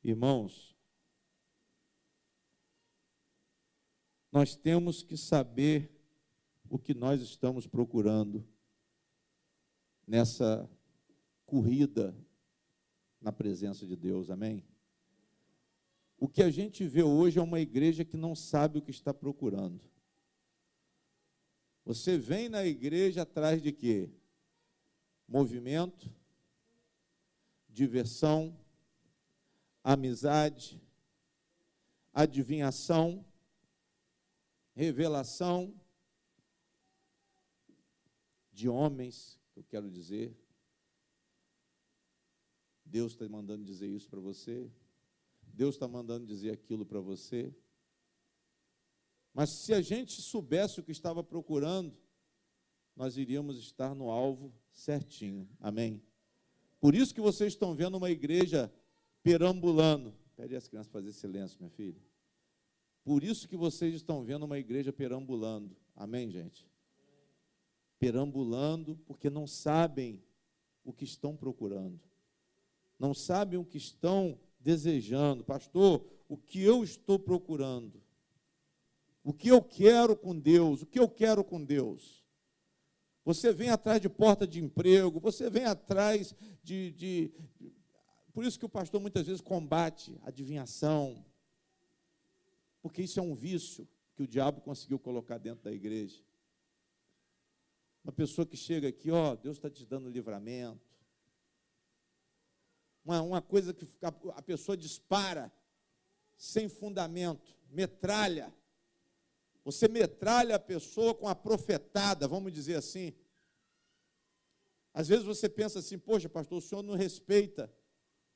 Irmãos, nós temos que saber o que nós estamos procurando nessa corrida na presença de Deus, amém? O que a gente vê hoje é uma igreja que não sabe o que está procurando. Você vem na igreja atrás de quê? Movimento, diversão, amizade, adivinhação, revelação de homens, eu quero dizer. Deus está mandando dizer isso para você. Deus está mandando dizer aquilo para você. Mas se a gente soubesse o que estava procurando, nós iríamos estar no alvo certinho. Amém? Por isso que vocês estão vendo uma igreja perambulando. Pede as crianças para fazer silêncio, minha filha. Por isso que vocês estão vendo uma igreja perambulando. Amém, gente? Perambulando porque não sabem o que estão procurando. Não sabem o que estão desejando. Pastor, o que eu estou procurando? O que eu quero com Deus? O que eu quero com Deus? Você vem atrás de porta de emprego, você vem atrás de... Por isso que o pastor muitas vezes combate a adivinhação, porque isso é um vício que o diabo conseguiu colocar dentro da igreja. Uma pessoa que chega aqui, ó, Deus está te dando livramento. Uma coisa que a pessoa dispara sem fundamento, metralha. Você metralha a pessoa com a profetada, vamos dizer assim. Às vezes você pensa assim, poxa, pastor, o senhor não respeita,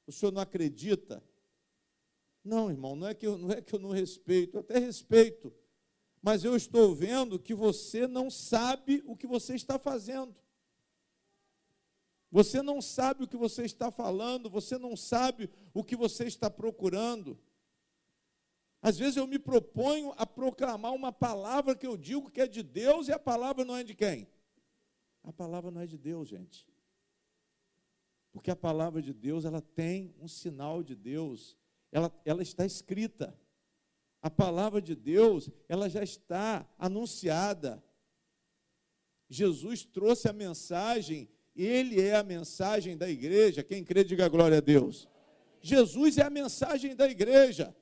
o senhor não acredita. Não, irmão, não é que eu não respeito, eu até respeito, mas eu estou vendo que você não sabe o que você está fazendo. Você não sabe o que você está falando, você não sabe o que você está procurando. Às vezes eu me proponho a proclamar uma palavra que eu digo que é de Deus e a palavra não é de quem? A palavra não é de Deus, gente. Porque a palavra de Deus, ela tem um sinal de Deus, ela está escrita. A palavra de Deus, ela já está anunciada. Jesus trouxe a mensagem, ele é a mensagem da igreja. Quem crê, diga glória a Deus. Jesus é a mensagem da igreja.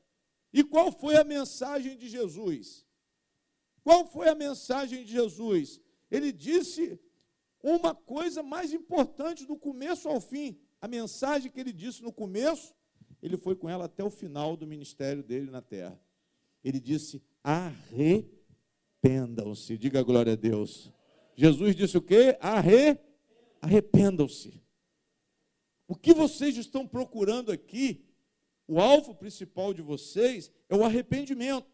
E qual foi a mensagem de Jesus? Qual foi a mensagem de Jesus? Ele disse uma coisa mais importante do começo ao fim. A mensagem que ele disse no começo, ele foi com ela até o final do ministério dele na terra. Ele disse, arrependam-se. Diga glória a Deus. Jesus disse o quê? Arrependam-se. O que vocês estão procurando aqui, o alvo principal de vocês é o arrependimento.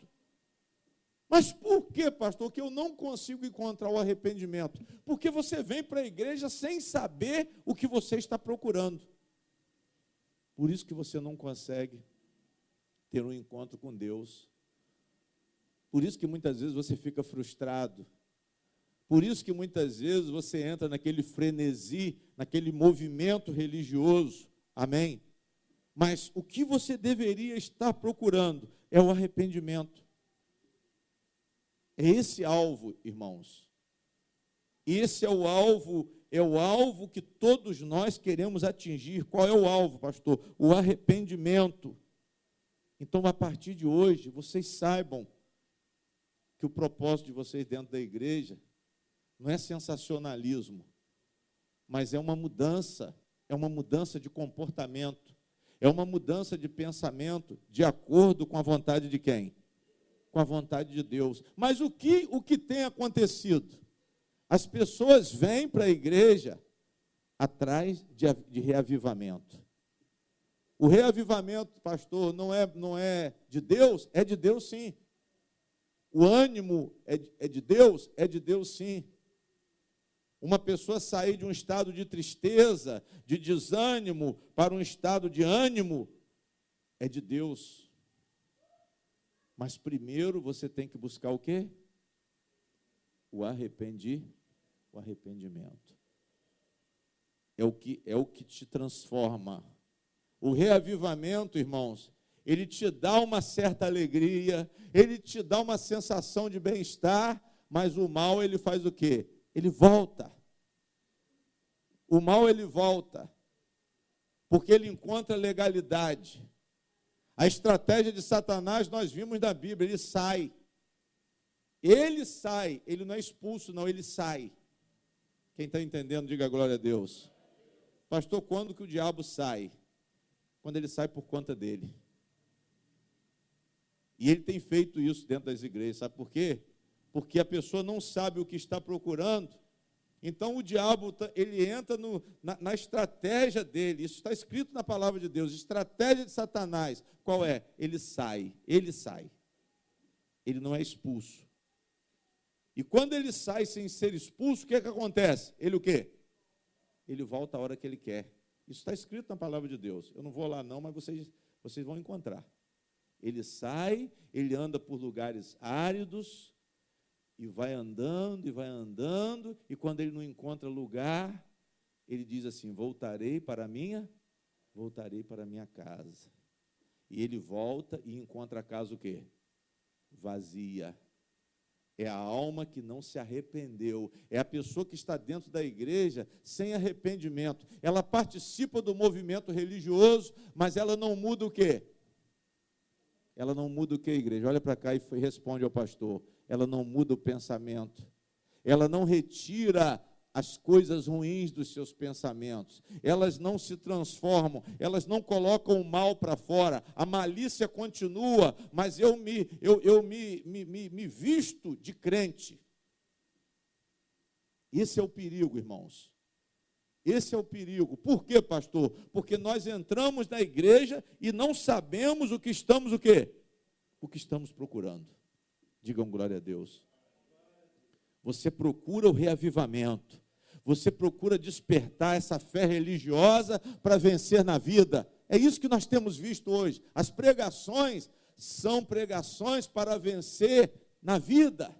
Mas por que, pastor, que eu não consigo encontrar o arrependimento? Porque você vem para a igreja sem saber o que você está procurando. Por isso que você não consegue ter um encontro com Deus. Por isso que muitas vezes você fica frustrado. Por isso que muitas vezes você entra naquele frenesi, naquele movimento religioso. Amém? Mas o que você deveria estar procurando é o arrependimento. É esse alvo, irmãos. Esse é o alvo que todos nós queremos atingir. Qual é o alvo, pastor? O arrependimento. Então, a partir de hoje, vocês saibam que o propósito de vocês dentro da igreja não é sensacionalismo, mas é uma mudança de comportamento. É uma mudança de pensamento de acordo com a vontade de quem? Com a vontade de Deus. Mas o que tem acontecido? As pessoas vêm para a igreja atrás de reavivamento. O reavivamento, pastor, não é de Deus? É de Deus, sim. O ânimo é de Deus? É de Deus, sim. Uma pessoa sair de um estado de tristeza, de desânimo, para um estado de ânimo, é de Deus. Mas primeiro você tem que buscar o quê? O arrependimento. É o que te transforma. O reavivamento, irmãos, ele te dá uma certa alegria, ele te dá uma sensação de bem-estar, mas o mal, ele faz o quê? Ele volta. O mal, ele volta, porque ele encontra legalidade. A estratégia de Satanás, nós vimos na Bíblia, ele sai. Ele não é expulso, não, ele sai. Quem está entendendo, diga glória a Deus. Pastor, quando que o diabo sai? Quando ele sai por conta dele. E ele tem feito isso dentro das igrejas, sabe por quê? Porque a pessoa não sabe o que está procurando, então o diabo, ele entra na estratégia dele, isso está escrito na palavra de Deus, estratégia de Satanás, qual é? Ele sai, ele não é expulso. E quando ele sai sem ser expulso, o que é que acontece? Ele o quê? Ele volta a hora que ele quer. Isso está escrito na palavra de Deus. Eu não vou lá não, mas vocês vão encontrar. Ele sai, ele anda por lugares áridos, e vai andando, e quando ele não encontra lugar, ele diz assim, voltarei para a minha casa. E ele volta e encontra a casa o quê? Vazia. É a alma que não se arrependeu. É a pessoa que está dentro da igreja sem arrependimento. Ela participa do movimento religioso, mas ela não muda o quê? Ela não muda o quê, igreja? Olha para cá e responde ao pastor. Ela não muda o pensamento. Ela não retira as coisas ruins dos seus pensamentos. Elas não se transformam, elas não colocam o mal para fora. A malícia continua, mas eu me visto de crente. Esse é o perigo, irmãos. Esse é o perigo. Por quê, pastor? Porque nós entramos na igreja e não sabemos o que estamos o quê? O que estamos procurando. Digam glória a Deus. Você procura o reavivamento. Você procura despertar essa fé religiosa para vencer na vida. É isso que nós temos visto hoje. As pregações são pregações para vencer na vida.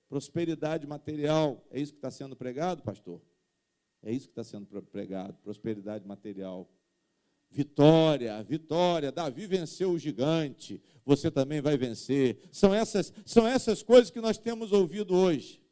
Prosperidade material. É isso que está sendo pregado, pastor? É isso que está sendo pregado. Prosperidade material. Vitória, vitória. Davi venceu o gigante. Você também vai vencer. São essas coisas que nós temos ouvido hoje.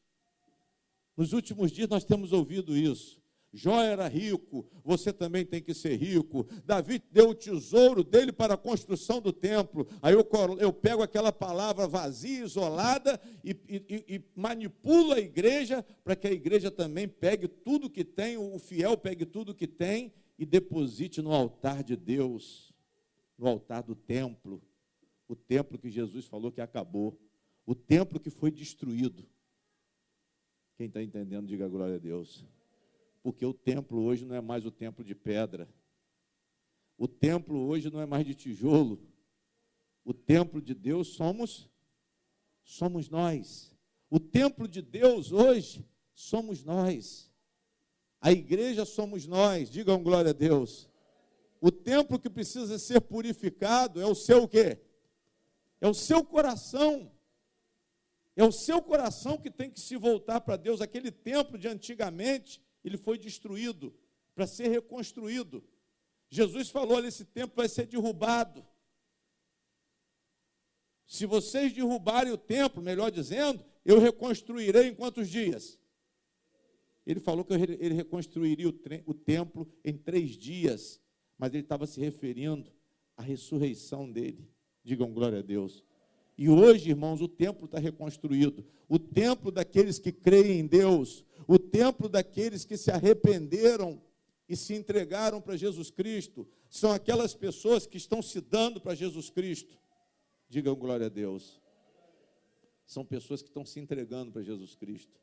Nos últimos dias nós temos ouvido isso. Jó era rico, você também tem que ser rico. Davi deu o tesouro dele para a construção do templo. Aí eu pego aquela palavra vazia, isolada, e manipulo a igreja, para que a igreja também pegue tudo que tem, o fiel pegue tudo que tem, e deposite no altar de Deus, no altar do templo. O templo que Jesus falou que acabou. O templo que foi destruído. Quem está entendendo, diga glória a Deus. Porque o templo hoje não é mais o templo de pedra. O templo hoje não é mais de tijolo. O templo de Deus somos nós. O templo de Deus hoje somos nós. A igreja somos nós. Digam glória a Deus. O templo que precisa ser purificado é o seu o quê? É o seu coração. É o seu coração que tem que se voltar para Deus. Aquele templo de antigamente, ele foi destruído para ser reconstruído. Jesus falou, olha, esse templo vai ser derrubado. Se vocês derrubarem o templo, melhor dizendo, eu reconstruirei em quantos dias? Ele falou que ele reconstruiria o templo em 3 dias, mas ele estava se referindo à ressurreição dele. Digam glória a Deus. E hoje, irmãos, o templo está reconstruído. O templo daqueles que creem em Deus, o templo daqueles que se arrependeram e se entregaram para Jesus Cristo, são aquelas pessoas que estão se dando para Jesus Cristo. Digam glória a Deus. São pessoas que estão se entregando para Jesus Cristo.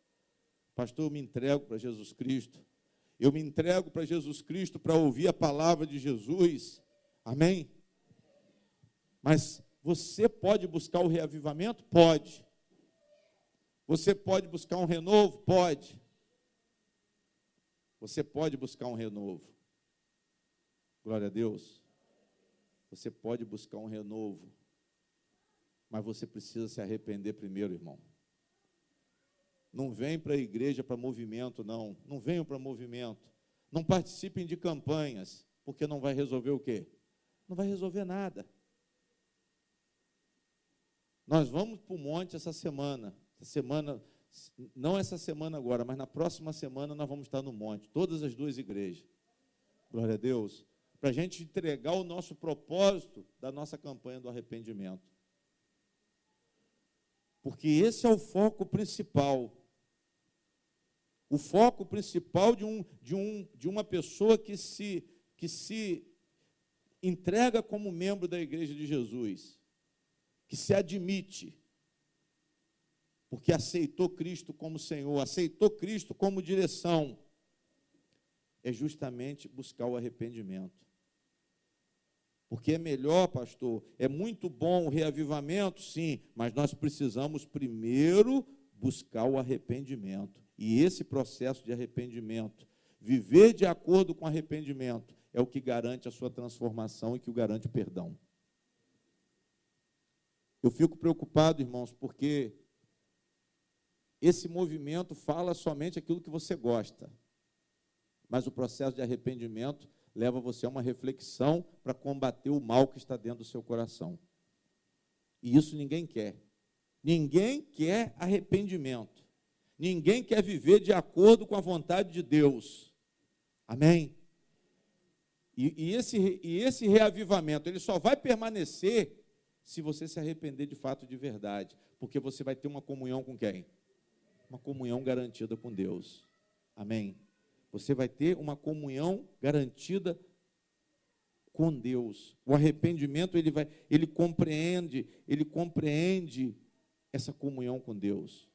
Pastor, eu me entrego para Jesus Cristo. Eu me entrego para Jesus Cristo para ouvir a palavra de Jesus. Amém? Mas você pode buscar o reavivamento? Pode. Você pode buscar um renovo? Pode. Você pode buscar um renovo. Glória a Deus. Você pode buscar um renovo. Mas você precisa se arrepender primeiro, irmão. Não vem para a igreja para movimento, não. Não venham para movimento. Não participem de campanhas. porque não vai resolver o quê? Não vai resolver nada. Nós vamos para o monte essa semana, não essa semana agora, mas na próxima semana nós vamos estar no monte, todas as duas igrejas. Glória a Deus. Para a gente entregar o nosso propósito da nossa campanha do arrependimento. Porque esse é o foco principal. O foco principal de uma pessoa que se entrega como membro da Igreja de Jesus, que se admite, porque aceitou Cristo como Senhor, aceitou Cristo como direção, é justamente buscar o arrependimento. Porque é melhor, pastor, é muito bom o reavivamento, sim, mas nós precisamos primeiro buscar o arrependimento. E esse processo de arrependimento, viver de acordo com o arrependimento, é o que garante a sua transformação e que o garante o perdão. Eu fico preocupado, irmãos, porque esse movimento fala somente aquilo que você gosta, mas o processo de arrependimento leva você a uma reflexão para combater o mal que está dentro do seu coração. E isso ninguém quer. Ninguém quer arrependimento. Ninguém quer viver de acordo com a vontade de Deus. Amém? E esse reavivamento, ele só vai permanecer se você se arrepender de fato de verdade, porque você vai ter uma comunhão com quem? Uma comunhão garantida com Deus. Amém? Você vai ter uma comunhão garantida com Deus. O arrependimento, ele compreende essa comunhão com Deus.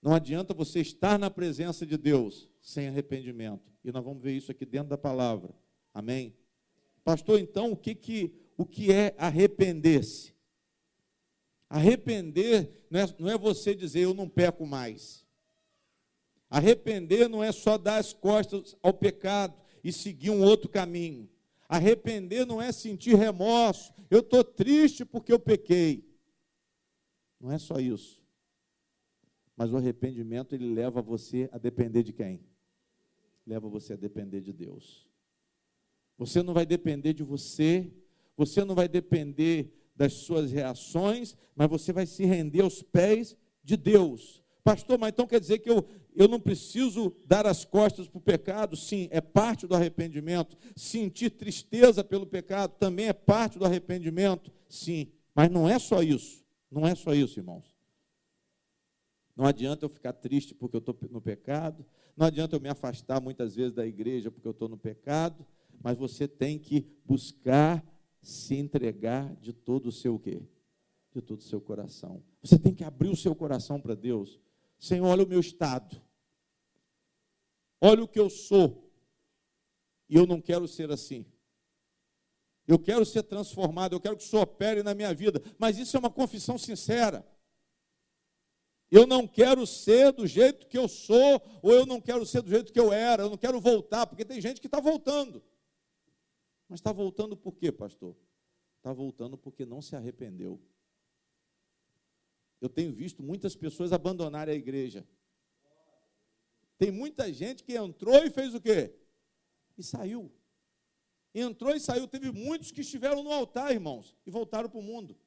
Não adianta você estar na presença de Deus sem arrependimento. E nós vamos ver isso aqui dentro da palavra. Amém? Pastor, então, o que é arrepender-se? Arrepender não é você dizer, eu não peco mais. Arrepender não é só dar as costas ao pecado e seguir um outro caminho. Arrepender não é sentir remorso. Eu estou triste porque eu pequei. Não é só isso. Mas o arrependimento, ele leva você a depender de quem? Leva você a depender de Deus. Você não vai depender de você não vai depender das suas reações, mas você vai se render aos pés de Deus. Pastor, mas então quer dizer que eu não preciso dar as costas para o pecado? Sim, é parte do arrependimento. Sentir tristeza pelo pecado também é parte do arrependimento? Sim, mas não é só isso. Não é só isso, irmãos. Não adianta eu ficar triste porque eu estou no pecado, não adianta eu me afastar muitas vezes da igreja porque eu estou no pecado, mas você tem que buscar se entregar de todo o seu quê? De todo o seu coração. Você tem que abrir o seu coração para Deus. Senhor, olha o meu estado. Olha o que eu sou. E eu não quero ser assim. Eu quero ser transformado, eu quero que o Senhor opere na minha vida. Mas isso é uma confissão sincera. Eu não quero ser do jeito que eu sou, ou eu não quero ser do jeito que eu era, eu não quero voltar, porque tem gente que está voltando. Mas está voltando por quê, pastor? Está voltando porque não se arrependeu. Eu tenho visto muitas pessoas abandonarem a igreja. Tem muita gente que entrou e fez o quê? E saiu. Entrou e saiu. Teve muitos que estiveram no altar, irmãos, e voltaram para o mundo.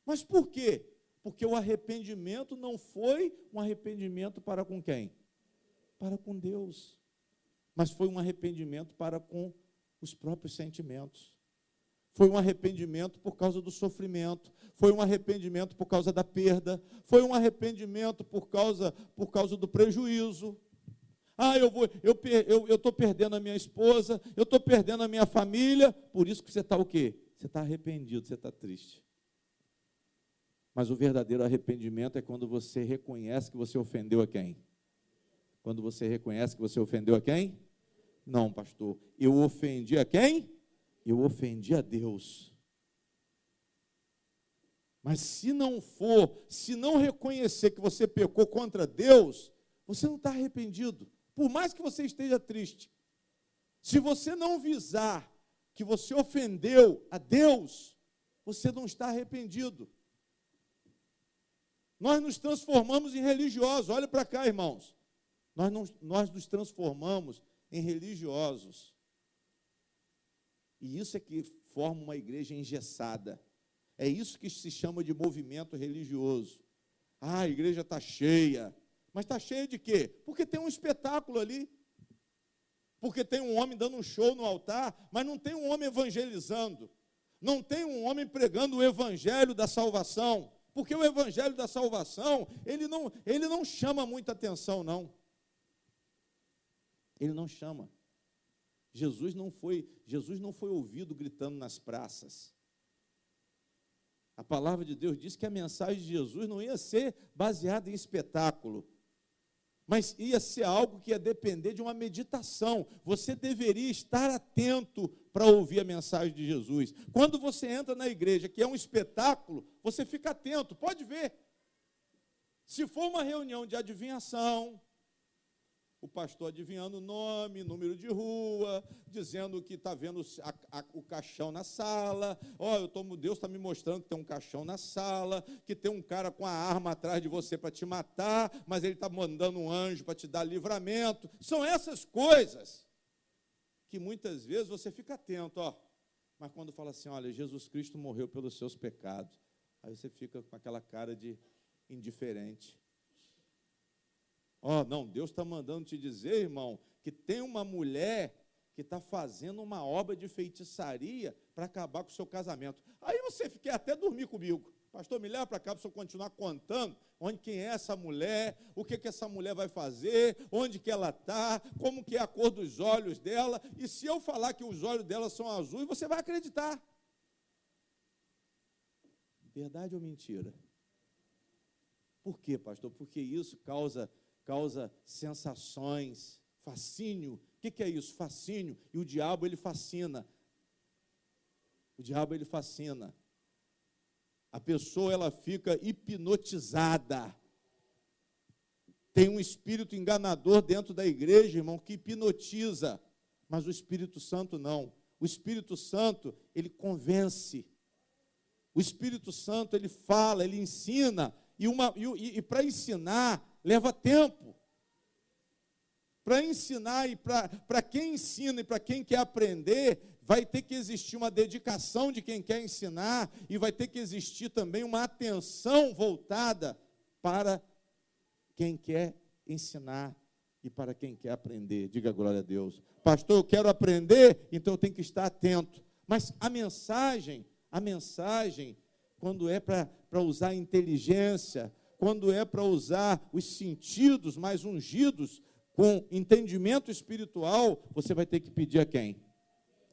Mas por quê? Porque o arrependimento não foi um arrependimento para com quem? Para com Deus. Mas foi um arrependimento para com os próprios sentimentos. Foi um arrependimento por causa do sofrimento, foi um arrependimento por causa da perda, foi um arrependimento por causa do prejuízo. Eu estou perdendo a minha esposa, eu estou perdendo a minha família, por isso que você está o quê? Você está arrependido, você está triste. Mas o verdadeiro arrependimento é quando você reconhece que você ofendeu a quem? Quando você reconhece que você ofendeu a quem? Não, pastor, eu ofendi a quem? Eu ofendi a Deus. Mas se não reconhecer que você pecou contra Deus, você não está arrependido. Por mais que você esteja triste. Se você não visar que você ofendeu a Deus, você não está arrependido. Nós nos transformamos em religiosos. Olha para cá, irmãos. Nós nos transformamos em religiosos. E isso é que forma uma igreja engessada. É isso que se chama de movimento religioso. Ah, a igreja está cheia. Mas está cheia de quê? Porque tem um espetáculo ali. Porque tem um homem dando um show no altar, mas não tem um homem evangelizando. Não tem um homem pregando o evangelho da salvação. Porque o evangelho da salvação, ele não chama muita atenção, não. Ele não chama. Jesus não foi ouvido gritando nas praças. A palavra de Deus diz que a mensagem de Jesus não ia ser baseada em espetáculo, mas ia ser algo que ia depender de uma meditação. Você deveria estar atento para ouvir a mensagem de Jesus. Quando você entra na igreja, que é um espetáculo, você fica atento, pode ver. Se for uma reunião de adivinhação, o pastor adivinhando o nome, número de rua, dizendo que está vendo o caixão na sala. Deus está me mostrando que tem um caixão na sala, que tem um cara com a arma atrás de você para te matar, mas ele está mandando um anjo para te dar livramento. São essas coisas que muitas vezes você fica atento, mas quando fala assim, olha, Jesus Cristo morreu pelos seus pecados, aí você fica com aquela cara de indiferente. Não, Deus está mandando te dizer, irmão, que tem uma mulher que está fazendo uma obra de feitiçaria para acabar com o seu casamento. Aí você quer até dormir comigo. Pastor, me leva para cá para eu continuar contando quem é essa mulher, o que essa mulher vai fazer, onde que ela está, como que é a cor dos olhos dela. E se eu falar que os olhos dela são azuis, você vai acreditar. Verdade ou mentira? Por quê, pastor? Porque isso causa sensações, fascínio. O que é isso? Fascínio. E o diabo, ele fascina. O diabo, ele fascina. A pessoa, ela fica hipnotizada. Tem um espírito enganador dentro da igreja, irmão, que hipnotiza. Mas o Espírito Santo não. O Espírito Santo, ele convence. O Espírito Santo, ele fala, ele ensina. E para ensinar, leva tempo. Para ensinar e para quem ensina e para quem quer aprender, vai ter que existir uma dedicação de quem quer ensinar e vai ter que existir também uma atenção voltada para quem quer ensinar e para quem quer aprender. Diga glória a Deus. Pastor, eu quero aprender, então eu tenho que estar atento. Mas a mensagem, quando é para usar a inteligência, quando é para usar os sentidos mais ungidos, com entendimento espiritual, você vai ter que pedir a quem?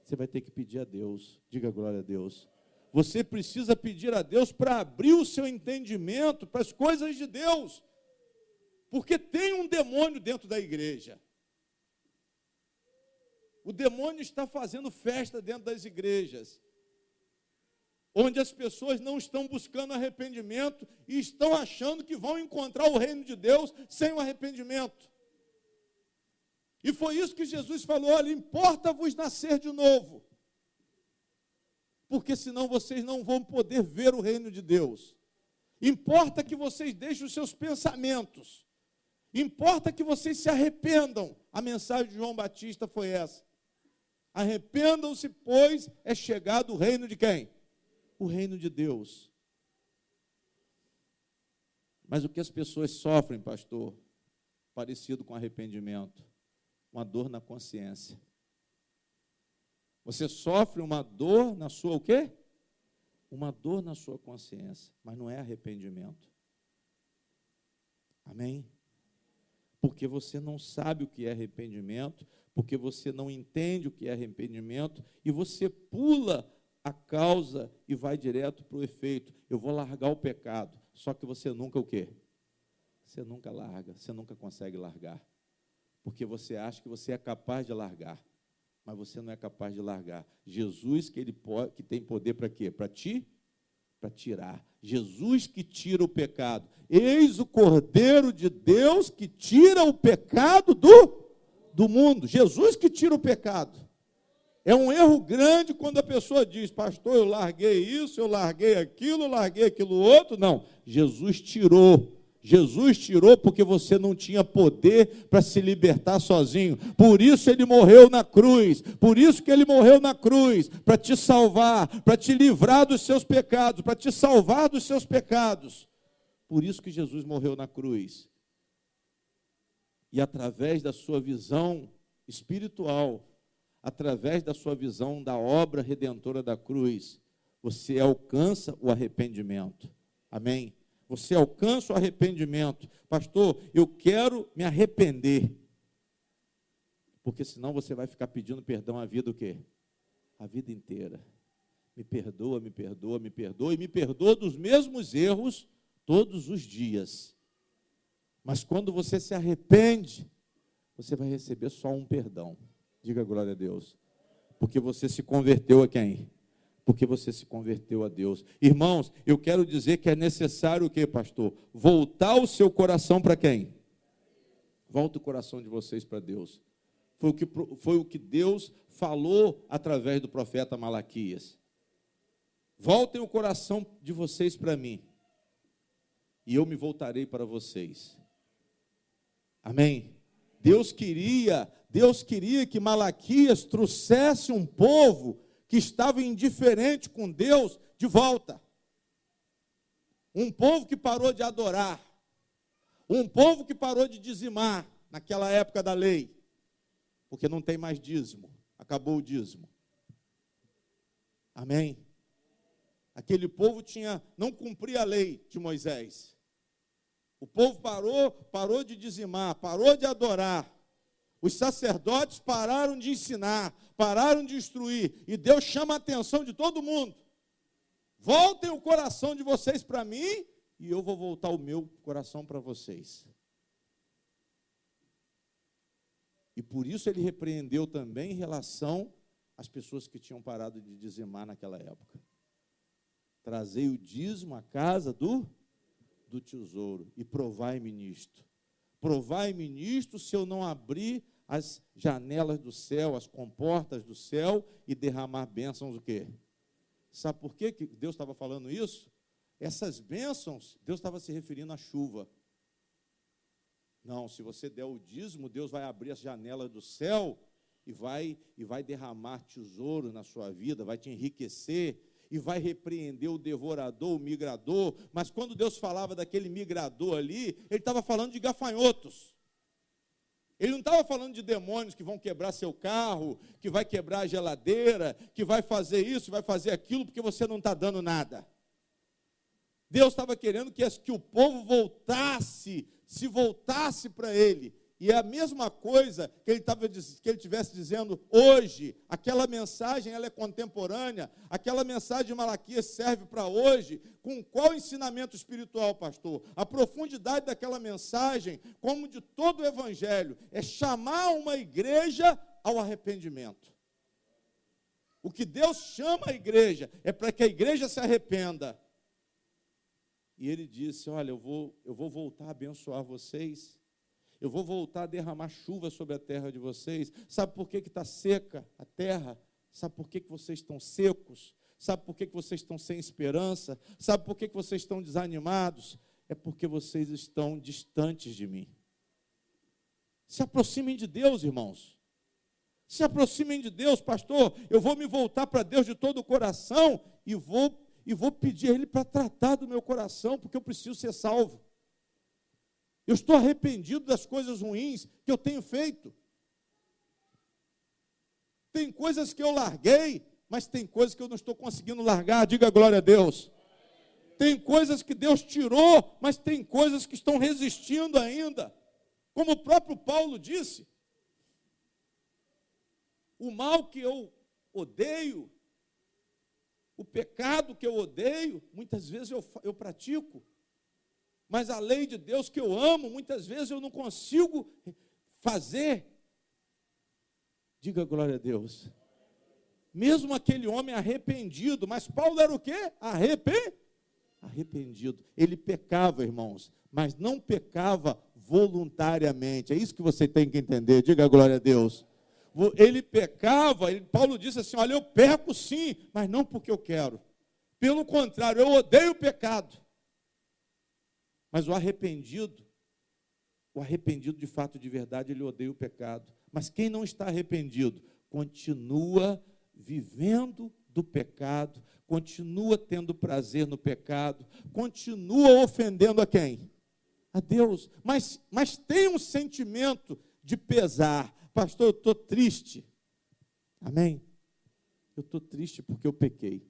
Você vai ter que pedir a Deus. Diga glória a Deus. Você precisa pedir a Deus para abrir o seu entendimento para as coisas de Deus. Porque tem um demônio dentro da igreja. O demônio está fazendo festa dentro das igrejas, onde as pessoas não estão buscando arrependimento e estão achando que vão encontrar o reino de Deus sem o arrependimento. E foi isso que Jesus falou, olha, importa-vos nascer de novo, porque senão vocês não vão poder ver o reino de Deus. Importa que vocês deixem os seus pensamentos, importa que vocês se arrependam. A mensagem de João Batista foi essa. Arrependam-se, pois é chegado o reino de quem? O reino de Deus. Mas o que as pessoas sofrem, pastor, parecido com arrependimento, uma dor na consciência. Você sofre uma dor na sua o quê? Uma dor na sua consciência, mas não é arrependimento. Amém? Porque você não sabe o que é arrependimento, porque você não entende o que é arrependimento, e você pula a causa e vai direto para o efeito. Eu vou largar o pecado. Só que você nunca o quê? Você nunca larga, você nunca consegue largar. Porque você acha que você é capaz de largar, mas você não é capaz de largar. Jesus, que tem poder para quê? Para tirar. Jesus que tira o pecado. Eis o Cordeiro de Deus que tira o pecado do mundo. Jesus que tira o pecado. É um erro grande quando a pessoa diz, pastor, eu larguei isso, eu larguei aquilo outro. Não, Jesus tirou. Jesus tirou porque você não tinha poder para se libertar sozinho. Por isso ele morreu na cruz. Por isso que ele morreu na cruz, para te salvar, para te livrar dos seus pecados, para te salvar dos seus pecados. Por isso que Jesus morreu na cruz. E através da sua visão espiritual, através da sua visão da obra redentora da cruz, você alcança o arrependimento. Amém? Você alcança o arrependimento. Pastor, eu quero me arrepender. Porque senão você vai ficar pedindo perdão a vida o quê? A vida inteira. Me perdoa, me perdoa, me perdoa. E me perdoa dos mesmos erros todos os dias. Mas quando você se arrepende, você vai receber só um perdão. Diga glória a Deus. Porque você se converteu a quem? Porque você se converteu a Deus. Irmãos, eu quero dizer que é necessário o quê, pastor? Voltar o seu coração para quem? Volta o coração de vocês para Deus. Foi o que Deus falou através do profeta Malaquias. Voltem o coração de vocês para mim, e eu me voltarei para vocês. Amém? Deus queria que Malaquias trouxesse um povo que estava indiferente com Deus de volta. Um povo que parou de adorar. Um povo que parou de dizimar naquela época da lei. Porque não tem mais dízimo. Acabou o dízimo. Amém? Aquele povo não cumpria a lei de Moisés. O povo parou de dizimar, parou de adorar. Os sacerdotes pararam de ensinar, pararam de instruir, e Deus chama a atenção de todo mundo. Voltem o coração de vocês para mim, e eu vou voltar o meu coração para vocês. E por isso ele repreendeu também em relação às pessoas que tinham parado de dizimar naquela época. Trazei o dízimo à casa do tesouro, e provai-me nisto. Provai-me nisto se eu não abrir as janelas do céu, as comportas do céu e derramar bênçãos o quê? Sabe por que Deus estava falando isso? Essas bênçãos, Deus estava se referindo à chuva. Não, se você der o dízimo, Deus vai abrir as janelas do céu e vai derramar tesouro na sua vida, vai te enriquecer, e vai repreender o devorador, o migrador. Mas quando Deus falava daquele migrador ali, ele estava falando de gafanhotos. Ele não estava falando de demônios que vão quebrar seu carro, que vai quebrar a geladeira, que vai fazer isso, vai fazer aquilo, porque você não está dando nada. Deus estava querendo que o povo se voltasse para Ele. E é a mesma coisa que ele estivesse dizendo hoje. Aquela mensagem, ela é contemporânea. Aquela mensagem de Malaquias serve para hoje. Com qual ensinamento espiritual, pastor? A profundidade daquela mensagem, como de todo o evangelho, é chamar uma igreja ao arrependimento. O que Deus chama a igreja é para que a igreja se arrependa. E ele disse, olha, eu vou voltar a abençoar vocês. Eu vou voltar a derramar chuva sobre a terra de vocês. Sabe por que está seca a terra? Sabe por que vocês estão secos? Sabe por que vocês estão sem esperança? Sabe por que vocês estão desanimados? É porque vocês estão distantes de mim. Se aproximem de Deus, irmãos. Se aproximem de Deus, pastor. Eu vou me voltar para Deus de todo o coração e vou pedir a Ele para tratar do meu coração, porque eu preciso ser salvo. Eu estou arrependido das coisas ruins que eu tenho feito. Tem coisas que eu larguei, mas tem coisas que eu não estou conseguindo largar. Diga glória a Deus. Tem coisas que Deus tirou, mas tem coisas que estão resistindo ainda. Como o próprio Paulo disse, o mal que eu odeio, o pecado que eu odeio, muitas vezes eu pratico. Mas a lei de Deus que eu amo, muitas vezes eu não consigo fazer. Diga glória a Deus. Mesmo aquele homem arrependido, mas Paulo era o quê? Arrependido. Ele pecava, irmãos, mas não pecava voluntariamente. É isso que você tem que entender. Diga glória a Deus. Ele pecava, Paulo disse assim, olha, eu peco sim, mas não porque eu quero. Pelo contrário, eu odeio o pecado. Mas o arrependido de fato, de verdade, ele odeia o pecado. Mas quem não está arrependido, continua vivendo do pecado, continua tendo prazer no pecado, continua ofendendo a quem? A Deus. Mas tem um sentimento de pesar. Pastor, eu estou triste. Amém? Eu estou triste porque eu pequei.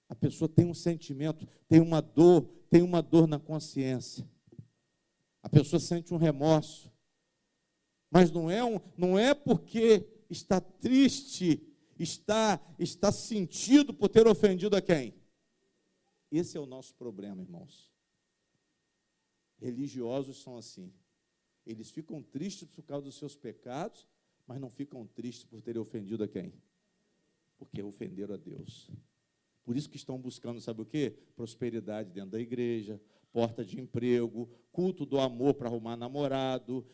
A pessoa tem um sentimento, tem uma dor na consciência. A pessoa sente um remorso. Mas não é porque está triste, está sentido por ter ofendido a quem? Esse é o nosso problema, irmãos. Religiosos são assim. Eles ficam tristes por causa dos seus pecados, mas não ficam tristes por terem ofendido a quem? Porque ofenderam a Deus. Por isso que estão buscando, sabe o quê? Prosperidade dentro da igreja, porta de emprego, culto do amor para arrumar namorado,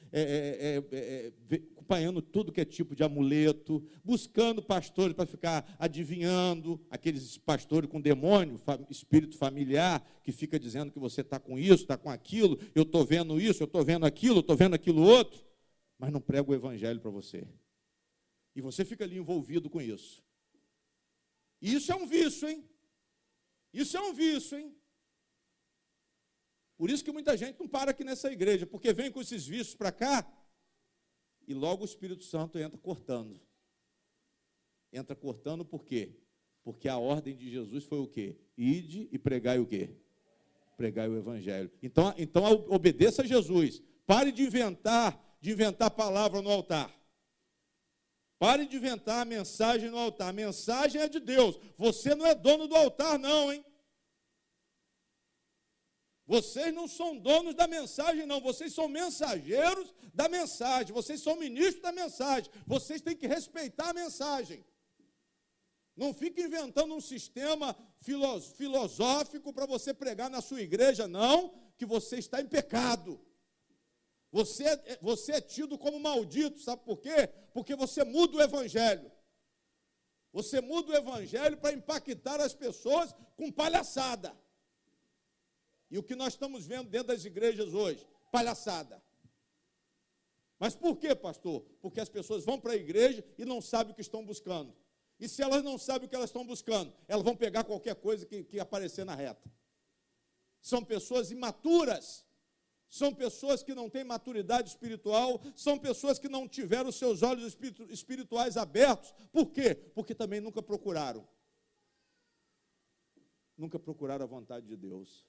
acompanhando tudo que é tipo de amuleto, buscando pastores para ficar adivinhando, aqueles pastores com demônio, espírito familiar, que fica dizendo que você está com isso, está com aquilo, eu estou vendo isso, eu estou vendo aquilo, eu estou vendo aquilo outro, mas não prega o evangelho para você. E você fica ali envolvido com isso. Isso é um vício, hein? Isso é um vício, hein? Por isso que muita gente não para aqui nessa igreja, porque vem com esses vícios para cá, e logo o Espírito Santo entra cortando. Entra cortando por quê? Porque a ordem de Jesus foi o quê? Ide e pregai o quê? Pregai o evangelho. Então obedeça a Jesus. Pare de inventar palavra no altar. Pare de inventar a mensagem no altar. A mensagem é de Deus. Você não é dono do altar, não, hein? Vocês não são donos da mensagem, não. Vocês são mensageiros da mensagem. Vocês são ministros da mensagem. Vocês têm que respeitar a mensagem. Não fique inventando um sistema filosófico para você pregar na sua igreja, não, que você está em pecado. Você é tido como maldito, sabe por quê? Porque você muda o evangelho. Você muda o evangelho para impactar as pessoas com palhaçada. E o que nós estamos vendo dentro das igrejas hoje? Palhaçada. Mas por quê, pastor? Porque as pessoas vão para a igreja e não sabem o que estão buscando. E se elas não sabem o que elas estão buscando, elas vão pegar qualquer coisa que aparecer na reta. São pessoas imaturas. São pessoas que não têm maturidade espiritual, são pessoas que não tiveram os seus olhos espirituais abertos. Por quê? Porque também nunca procuraram. Nunca procuraram a vontade de Deus.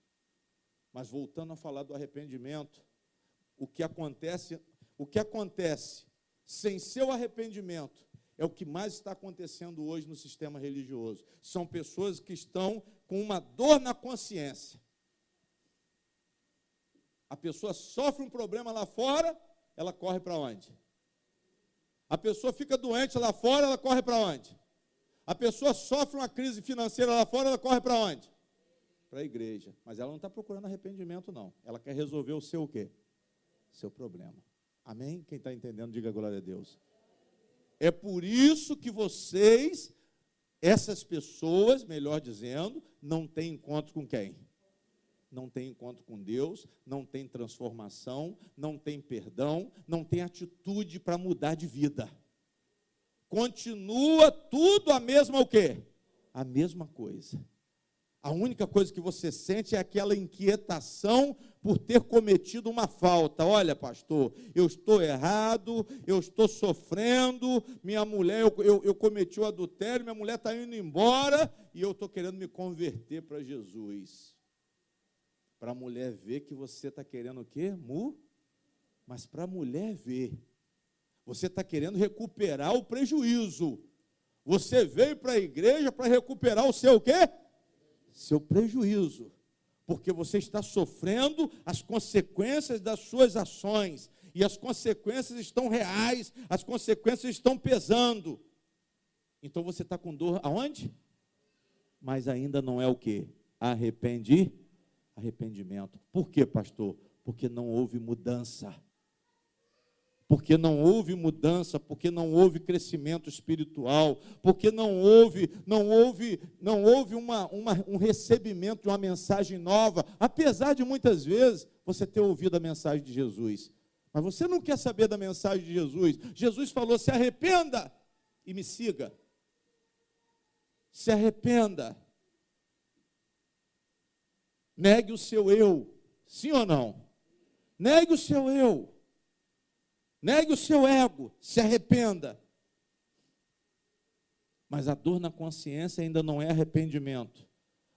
Mas voltando a falar do arrependimento, o que acontece sem seu arrependimento é o que mais está acontecendo hoje no sistema religioso. São pessoas que estão com uma dor na consciência. A pessoa sofre um problema lá fora, ela corre para onde? A pessoa fica doente lá fora, ela corre para onde? A pessoa sofre uma crise financeira lá fora, ela corre para onde? Para a igreja. Mas ela não está procurando arrependimento, não. Ela quer resolver o seu o quê? Seu problema. Amém? Quem está entendendo, diga glória a Deus. É por isso que vocês, essas pessoas, melhor dizendo, não têm encontro com quem? Não tem encontro com Deus, não tem transformação, não tem perdão, não tem atitude para mudar de vida. Continua tudo a mesma o quê? A mesma coisa. A única coisa que você sente é aquela inquietação por ter cometido uma falta. Olha, pastor, eu estou errado, eu estou sofrendo, minha mulher, eu cometi o adultério, minha mulher está indo embora e eu estou querendo me converter para Jesus. Para a mulher ver que você está querendo o quê? Mas para a mulher ver, você está querendo recuperar o prejuízo. Você veio para a igreja para recuperar o seu o quê? Seu prejuízo. Porque você está sofrendo as consequências das suas ações. E as consequências estão reais, as consequências estão pesando. Então você está com dor aonde? Mas ainda não é o quê? Arrependimento. Por quê, pastor? Porque não houve mudança. porque não houve mudança, porque não houve crescimento espiritual, porque não houve um recebimento de uma mensagem nova, apesar de muitas vezes você ter ouvido a mensagem de Jesus, mas você não quer saber da mensagem de Jesus. Jesus falou: se arrependa e me siga. Se arrependa. Negue o seu eu, sim ou não? Negue o seu eu. Negue o seu ego, se arrependa. Mas a dor na consciência ainda não é arrependimento.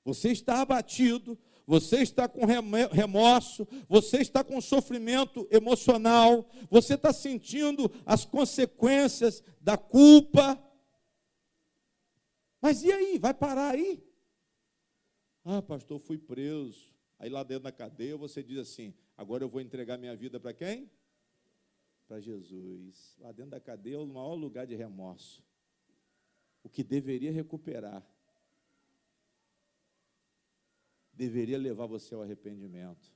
Você está abatido, você está com remorso, você está com sofrimento emocional, você está sentindo as consequências da culpa. Mas e aí? Vai parar aí? Ah, pastor, fui preso. Aí lá dentro da cadeia você diz assim: agora eu vou entregar minha vida para quem? Para Jesus. Lá dentro da cadeia é o maior lugar de remorso. O que deveria recuperar, deveria levar você ao arrependimento.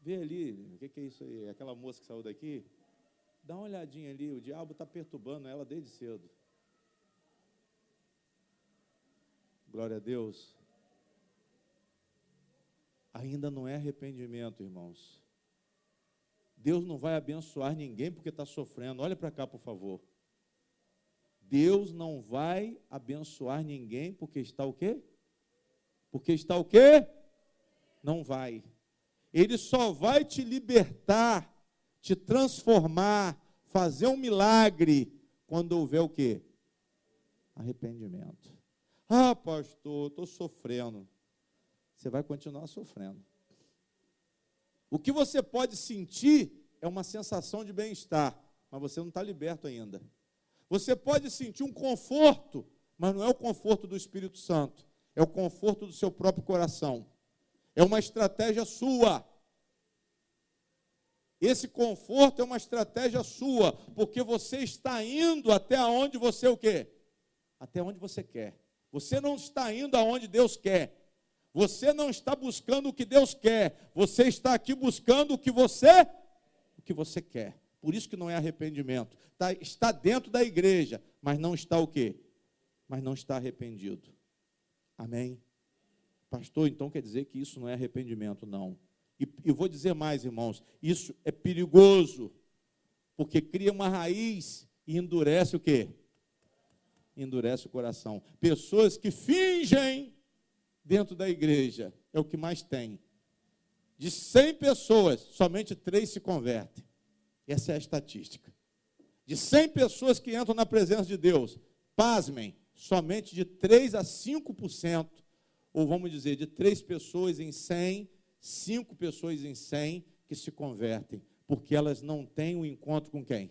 Vê ali, o que é isso aí? Aquela moça que saiu daqui? Dá uma olhadinha ali, o diabo está perturbando ela desde cedo. Glória a Deus. Ainda não é arrependimento, irmãos. Deus não vai abençoar ninguém porque está sofrendo. Olha para cá, por favor. Deus não vai abençoar ninguém porque está o quê? Porque está o quê? Não vai. Ele só vai te libertar, te transformar, fazer um milagre quando houver o quê? Arrependimento. Ah, pastor, estou sofrendo. Você vai continuar sofrendo. O que você pode sentir é uma sensação de bem-estar, mas você não está liberto ainda. Você pode sentir um conforto, mas não é o conforto do Espírito Santo, é o conforto do seu próprio coração. É uma estratégia sua. Esse conforto é uma estratégia sua, porque você está indo até onde você o quê? Até onde você quer. Você não está indo aonde Deus quer. Você não está buscando o que Deus quer, você está aqui buscando o que você quer. Por isso que não é arrependimento. Está dentro da igreja, mas não está o quê? Mas não está arrependido. Amém? Pastor, então quer dizer que isso não é arrependimento? Não. E vou dizer mais, irmãos, isso é perigoso, porque cria uma raiz e endurece o quê? Endurece o coração. Pessoas que fingem dentro da igreja, é o que mais tem. De 100 pessoas, somente 3 se convertem. Essa é a estatística. De 100 pessoas que entram na presença de Deus, pasmem, somente de 3 a 5%, ou vamos dizer, de 3 pessoas em 100, 5 pessoas em 100 que se convertem, porque elas não têm um encontro com quem?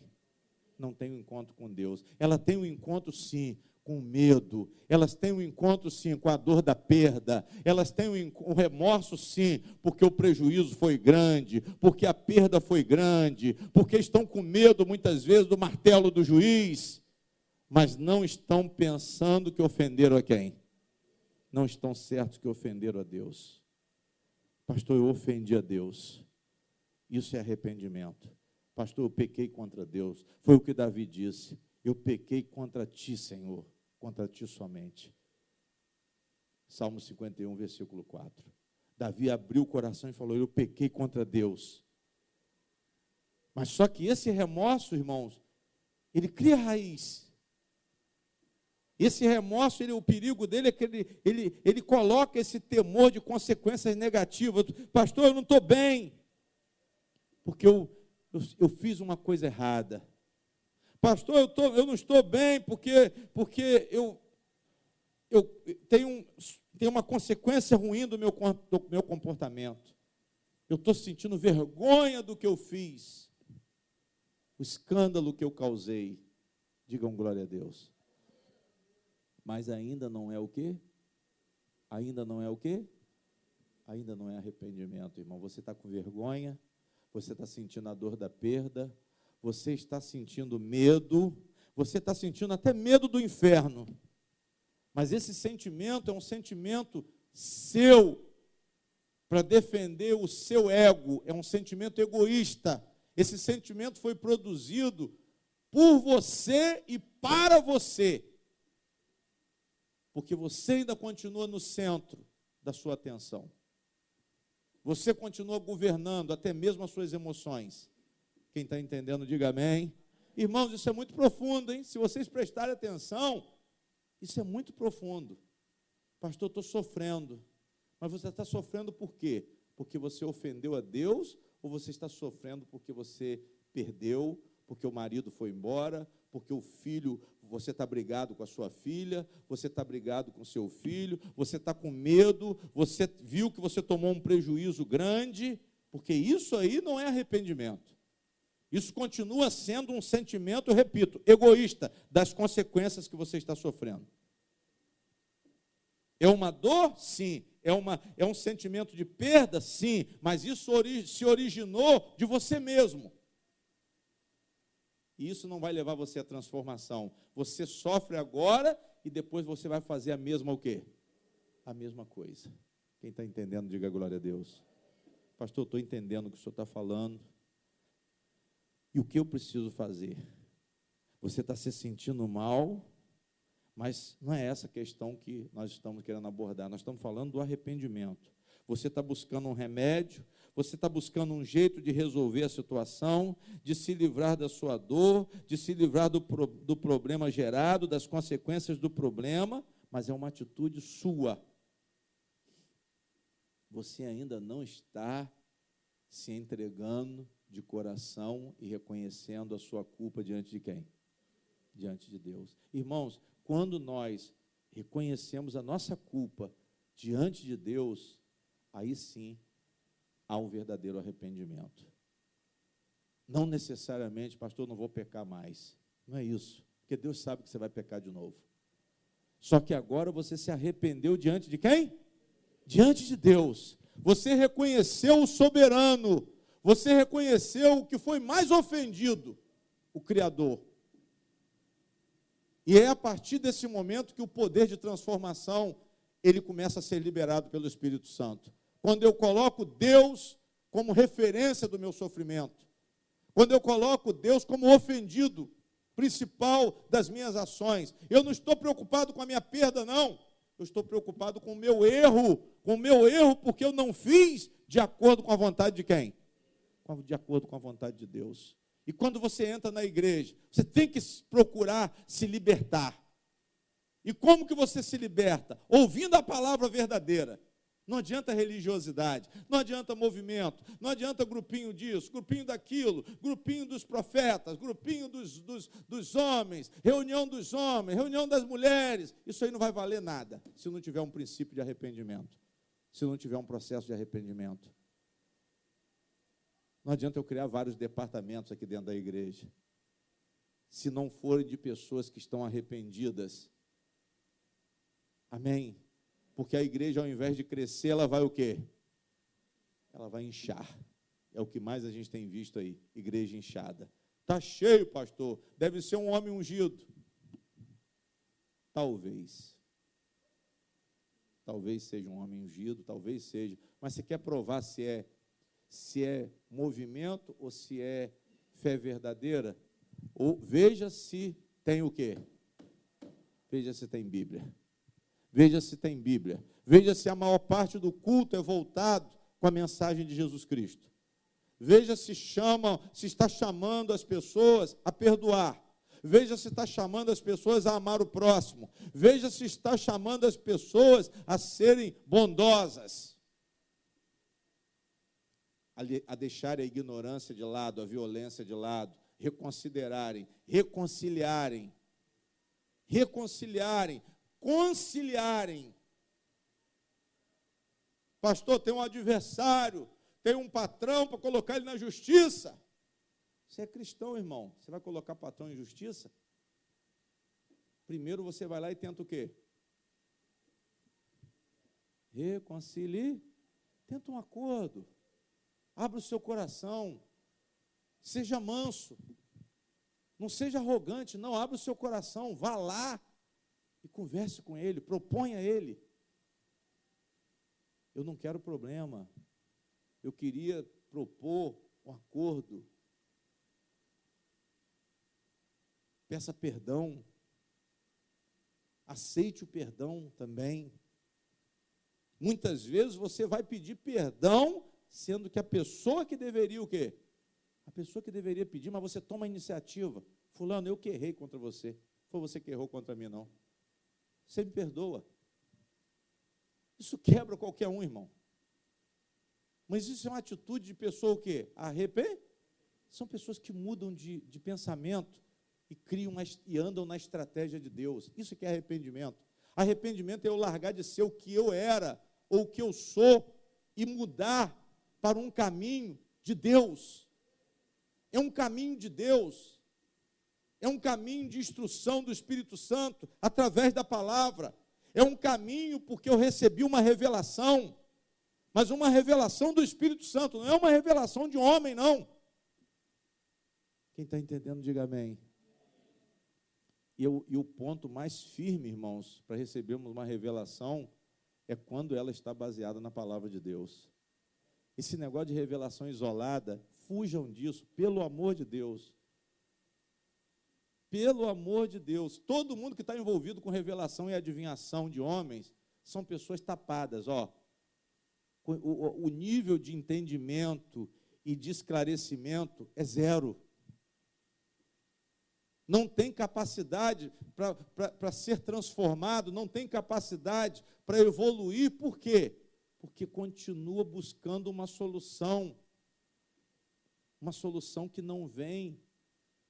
Não têm um encontro com Deus. Ela tem um encontro, sim, com medo, elas têm um encontro sim com a dor da perda, elas têm um remorso sim, porque o prejuízo foi grande, porque a perda foi grande, porque estão com medo muitas vezes do martelo do juiz, mas não estão pensando que ofenderam a quem? Não estão certos que ofenderam a Deus. Pastor, eu ofendi a Deus. Isso é arrependimento. Pastor, eu pequei contra Deus. Foi o que Davi disse. Eu pequei contra ti, Senhor, contra ti somente. Salmo 51, versículo 4. Davi abriu o coração e falou: eu pequei contra Deus. Mas só que esse remorso, irmãos, ele cria raiz. Esse remorso, o perigo dele é que ele coloca esse temor de consequências negativas. Pastor, eu não estou bem, porque eu fiz uma coisa errada. Pastor, eu não estou bem porque eu tenho uma consequência ruim do meu comportamento. Eu estou sentindo vergonha do que eu fiz, o escândalo que eu causei. Digam glória a Deus. Mas ainda não é o quê? Ainda não é o quê? Ainda não é arrependimento, irmão. Você está com vergonha, você está sentindo a dor da perda, você está sentindo medo, você está sentindo até medo do inferno. Mas esse sentimento é um sentimento seu, para defender o seu ego, é um sentimento egoísta, Esse sentimento foi produzido por você e para você. Porque você ainda continua no centro da sua atenção. Você continua governando até mesmo as suas emoções. Quem está entendendo, diga amém. Irmãos, isso é muito profundo, hein? Se vocês prestarem atenção, isso é muito profundo. Pastor, estou sofrendo. Mas você está sofrendo por quê? Porque você ofendeu a Deus? Ou você está sofrendo porque você perdeu, porque o marido foi embora, porque o filho, você está brigado com a sua filha, você está brigado com o seu filho, você está com medo, você viu que você tomou um prejuízo grande, porque isso aí não é arrependimento. Isso continua sendo um sentimento, eu repito, egoísta, das consequências que você está sofrendo. É uma dor? Sim. É um sentimento de perda? Sim. Mas isso se originou de você mesmo. E isso não vai levar você à transformação. Você sofre agora e depois você vai fazer a mesma o quê? A mesma coisa. Quem está entendendo, diga glória a Deus. Pastor, estou entendendo o que o senhor está falando. E o que eu preciso fazer? Você está se sentindo mal, mas não é essa a questão que nós estamos querendo abordar. Nós estamos falando do arrependimento. Você está buscando um remédio, você está buscando um jeito de resolver a situação, de se livrar da sua dor, de se livrar do problema gerado, das consequências do problema, mas é uma atitude sua. Você ainda não está se entregando de coração e reconhecendo a sua culpa diante de quem? Diante de Deus. Irmãos, quando nós reconhecemos a nossa culpa diante de Deus, aí sim há um verdadeiro arrependimento. Não necessariamente, pastor, não vou pecar mais. Não é isso, porque Deus sabe que você vai pecar de novo. Só que agora você se arrependeu diante de quem? Diante de Deus. Você reconheceu o soberano. Você reconheceu o que foi mais ofendido, o Criador. E é a partir desse momento que o poder de transformação, ele começa a ser liberado pelo Espírito Santo. Quando eu coloco Deus como referência do meu sofrimento, quando eu coloco Deus como ofendido principal das minhas ações, eu não estou preocupado com a minha perda, não. Eu estou preocupado com o meu erro, porque eu não fiz de acordo com a vontade de quem? De acordo com a vontade de Deus. E quando você entra na igreja, você tem que procurar se libertar. E como que você se liberta? Ouvindo a palavra verdadeira. Não adianta religiosidade, não adianta movimento, não adianta grupinho disso, grupinho daquilo, grupinho dos profetas, grupinho dos homens, reunião dos homens, reunião das mulheres. Isso aí não vai valer nada, se não tiver um princípio de arrependimento, se não tiver um processo de arrependimento. Não adianta eu criar vários departamentos aqui dentro da igreja, se não forem de pessoas que estão arrependidas. Amém? Porque a igreja, ao invés de crescer, ela vai o quê? Ela vai inchar. É o que mais a gente tem visto aí, igreja inchada. Está cheio, pastor, deve ser um homem ungido. Talvez. Talvez seja um homem ungido, talvez seja. Mas você quer provar se é movimento ou se é fé verdadeira? Ou veja se tem o quê? Veja se tem Bíblia. Veja se tem Bíblia. Veja se a maior parte do culto é voltado com a mensagem de Jesus Cristo. Veja se está chamando as pessoas a perdoar. Veja se está chamando as pessoas a amar o próximo. Veja se está chamando as pessoas a serem bondosas. A deixarem a ignorância de lado, a violência de lado, reconciliarem, conciliarem. Pastor, tem um adversário, tem um patrão para colocar ele na justiça. Você é cristão, irmão. Você vai colocar patrão em justiça? Primeiro você vai lá e tenta o quê? Reconcilie. Tenta um acordo. Abra o seu coração. Seja manso. Não seja arrogante, não. Abra o seu coração. Vá lá e converse com ele, proponha a ele. Eu não quero problema. Eu queria propor um acordo. Peça perdão. Aceite o perdão também. Muitas vezes você vai pedir perdão, sendo que a pessoa que deveria o quê? A pessoa que deveria pedir, mas você toma a iniciativa. Fulano, eu que errei contra você. Foi você que errou contra mim, não. Você me perdoa. Isso quebra qualquer um, irmão. Mas isso é uma atitude de pessoa o quê? São pessoas que mudam de pensamento e criam e andam na estratégia de Deus. Isso que é arrependimento. Arrependimento é eu largar de ser o que eu era ou o que eu sou e mudar para um caminho de Deus. É um caminho de Deus. É um caminho de instrução do Espírito Santo através da palavra. É um caminho porque eu recebi uma revelação, mas uma revelação do Espírito Santo, não é uma revelação de homem, não. Quem está entendendo, diga amém. E o ponto mais firme, irmãos, para recebermos uma revelação, é quando ela está baseada na palavra de Deus. Esse negócio de revelação isolada, fujam disso, pelo amor de Deus. Pelo amor de Deus. Todo mundo que está envolvido com revelação e adivinhação de homens, são pessoas tapadas, ó. O nível de entendimento e de esclarecimento é zero. Não tem capacidade para ser transformado, não tem capacidade para evoluir, por quê? Porque continua buscando uma solução que não vem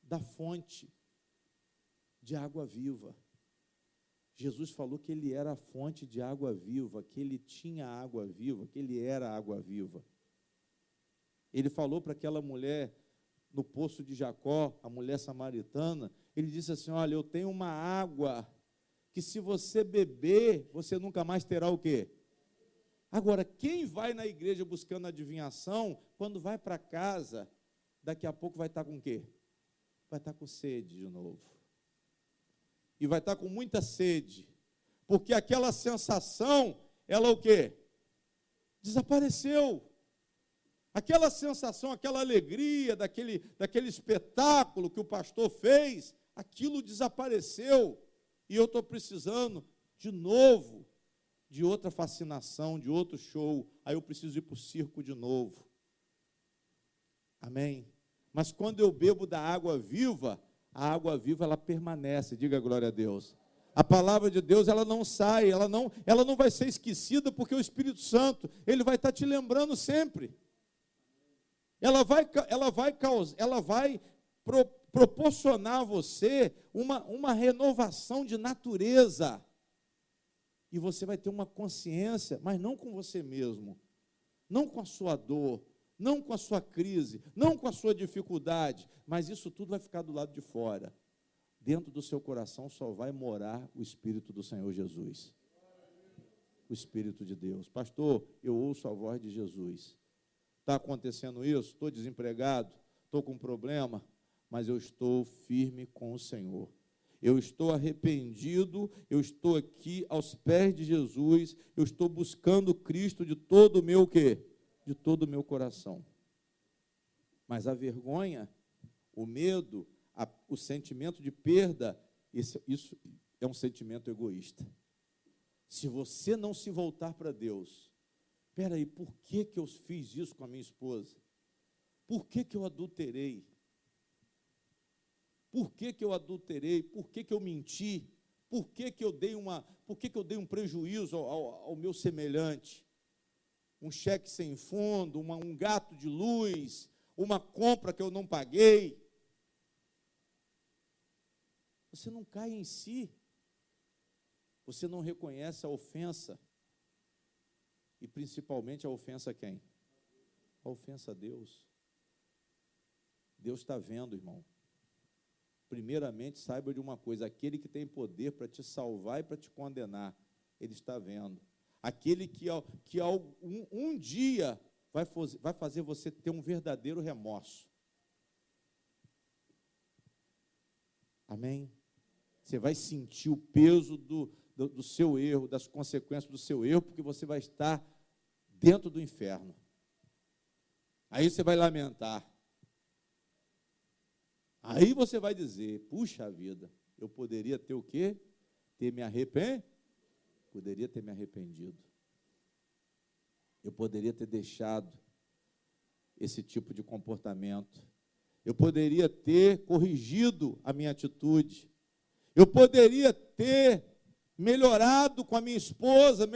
da fonte de água viva. Jesus falou que ele era a fonte de água viva, que ele tinha água viva, que ele era a água viva. Ele falou para aquela mulher no poço de Jacó, a mulher samaritana, ele disse assim, olha, eu tenho uma água que se você beber, você nunca mais terá o quê? Agora, quem vai na igreja buscando adivinhação, quando vai para casa, daqui a pouco vai estar com o quê? Vai estar com sede de novo. E vai estar com muita sede, porque aquela sensação, ela o quê? Desapareceu. Aquela sensação, aquela alegria daquele espetáculo que o pastor fez, aquilo desapareceu. E eu estou precisando, de novo, de outra fascinação, de outro show. Aí eu preciso ir para o circo de novo. Amém? Mas quando eu bebo da água viva, a água viva ela permanece, diga glória a Deus. A palavra de Deus ela não sai, ela não vai ser esquecida, porque o Espírito Santo, ele vai estar te lembrando sempre. Ela vai proporcionar a você uma renovação de natureza. E você vai ter uma consciência, mas não com você mesmo, não com a sua dor, não com a sua crise, não com a sua dificuldade, mas isso tudo vai ficar do lado de fora. Dentro do seu coração só vai morar o Espírito do Senhor Jesus. O Espírito de Deus. Pastor, eu ouço a voz de Jesus. Está acontecendo isso? Estou desempregado? Estou com problema? Mas eu estou firme com o Senhor. Eu estou arrependido, eu estou aqui aos pés de Jesus, eu estou buscando Cristo de todo o meu quê? De todo o meu coração. Mas a vergonha, o medo, o sentimento de perda, isso é um sentimento egoísta. Se você não se voltar para Deus, espera aí, por que eu fiz isso com a minha esposa? Por que eu adulterei? Por que eu adulterei? Por que eu menti? Por que eu dei um prejuízo ao meu semelhante? Um cheque sem fundo, um gato de luz, uma compra que eu não paguei. Você não cai em si. Você não reconhece a ofensa. E principalmente a ofensa a quem? A ofensa a Deus. Deus está vendo, irmão. Primeiramente, saiba de uma coisa, aquele que tem poder para te salvar e para te condenar, ele está vendo. Aquele que um dia vai fazer você ter um verdadeiro remorso. Amém? Você vai sentir o peso do seu erro, das consequências do seu erro, porque você vai estar dentro do inferno. Aí você vai lamentar. Aí você vai dizer, puxa vida, eu poderia ter o quê? Poderia ter me arrependido. Eu poderia ter deixado esse tipo de comportamento. Eu poderia ter corrigido a minha atitude. Eu poderia ter melhorado com a minha esposa,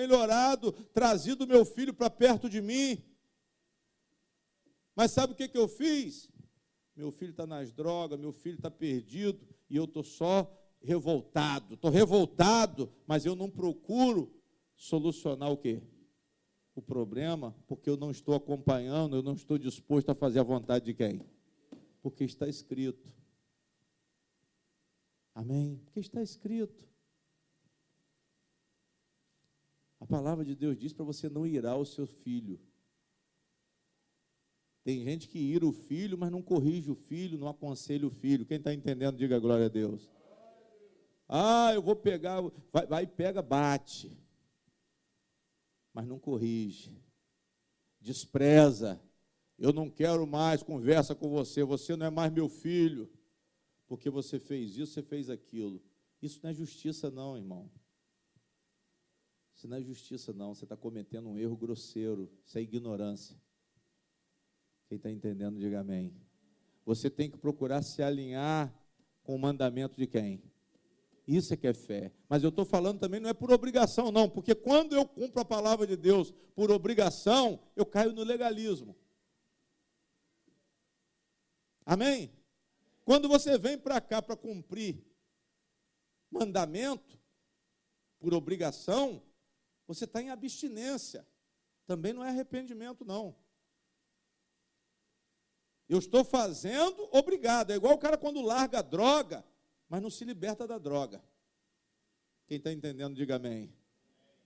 trazido meu filho para perto de mim. Mas sabe o que eu fiz? Meu filho está nas drogas, meu filho está perdido, e eu estou só revoltado. Estou revoltado, mas eu não procuro solucionar o quê? O problema, porque eu não estou acompanhando, eu não estou disposto a fazer a vontade de quem? Porque está escrito. Amém? Porque está escrito. A palavra de Deus diz para você não irar o seu filho. Tem gente que ira o filho, mas não corrige o filho, não aconselha o filho. Quem está entendendo, diga glória a Deus. Eu vou pegar, vai e pega, bate. Mas não corrige. Despreza. Eu não quero mais conversa com você, você não é mais meu filho, porque você fez isso, você fez aquilo. Isso não é justiça não, irmão. Isso não é justiça não, você está cometendo um erro grosseiro, isso é ignorância. Quem está entendendo, diga amém. Você tem que procurar se alinhar com o mandamento de quem? Isso é que é fé. Mas eu estou falando também, não é por obrigação não, porque quando eu cumpro a palavra de Deus por obrigação, eu caio no legalismo. Amém? Quando você vem para cá para cumprir mandamento, por obrigação, você está em abstinência. Também não é arrependimento, não. Eu estou fazendo obrigado. É igual o cara quando larga a droga, mas não se liberta da droga. Quem está entendendo, diga amém.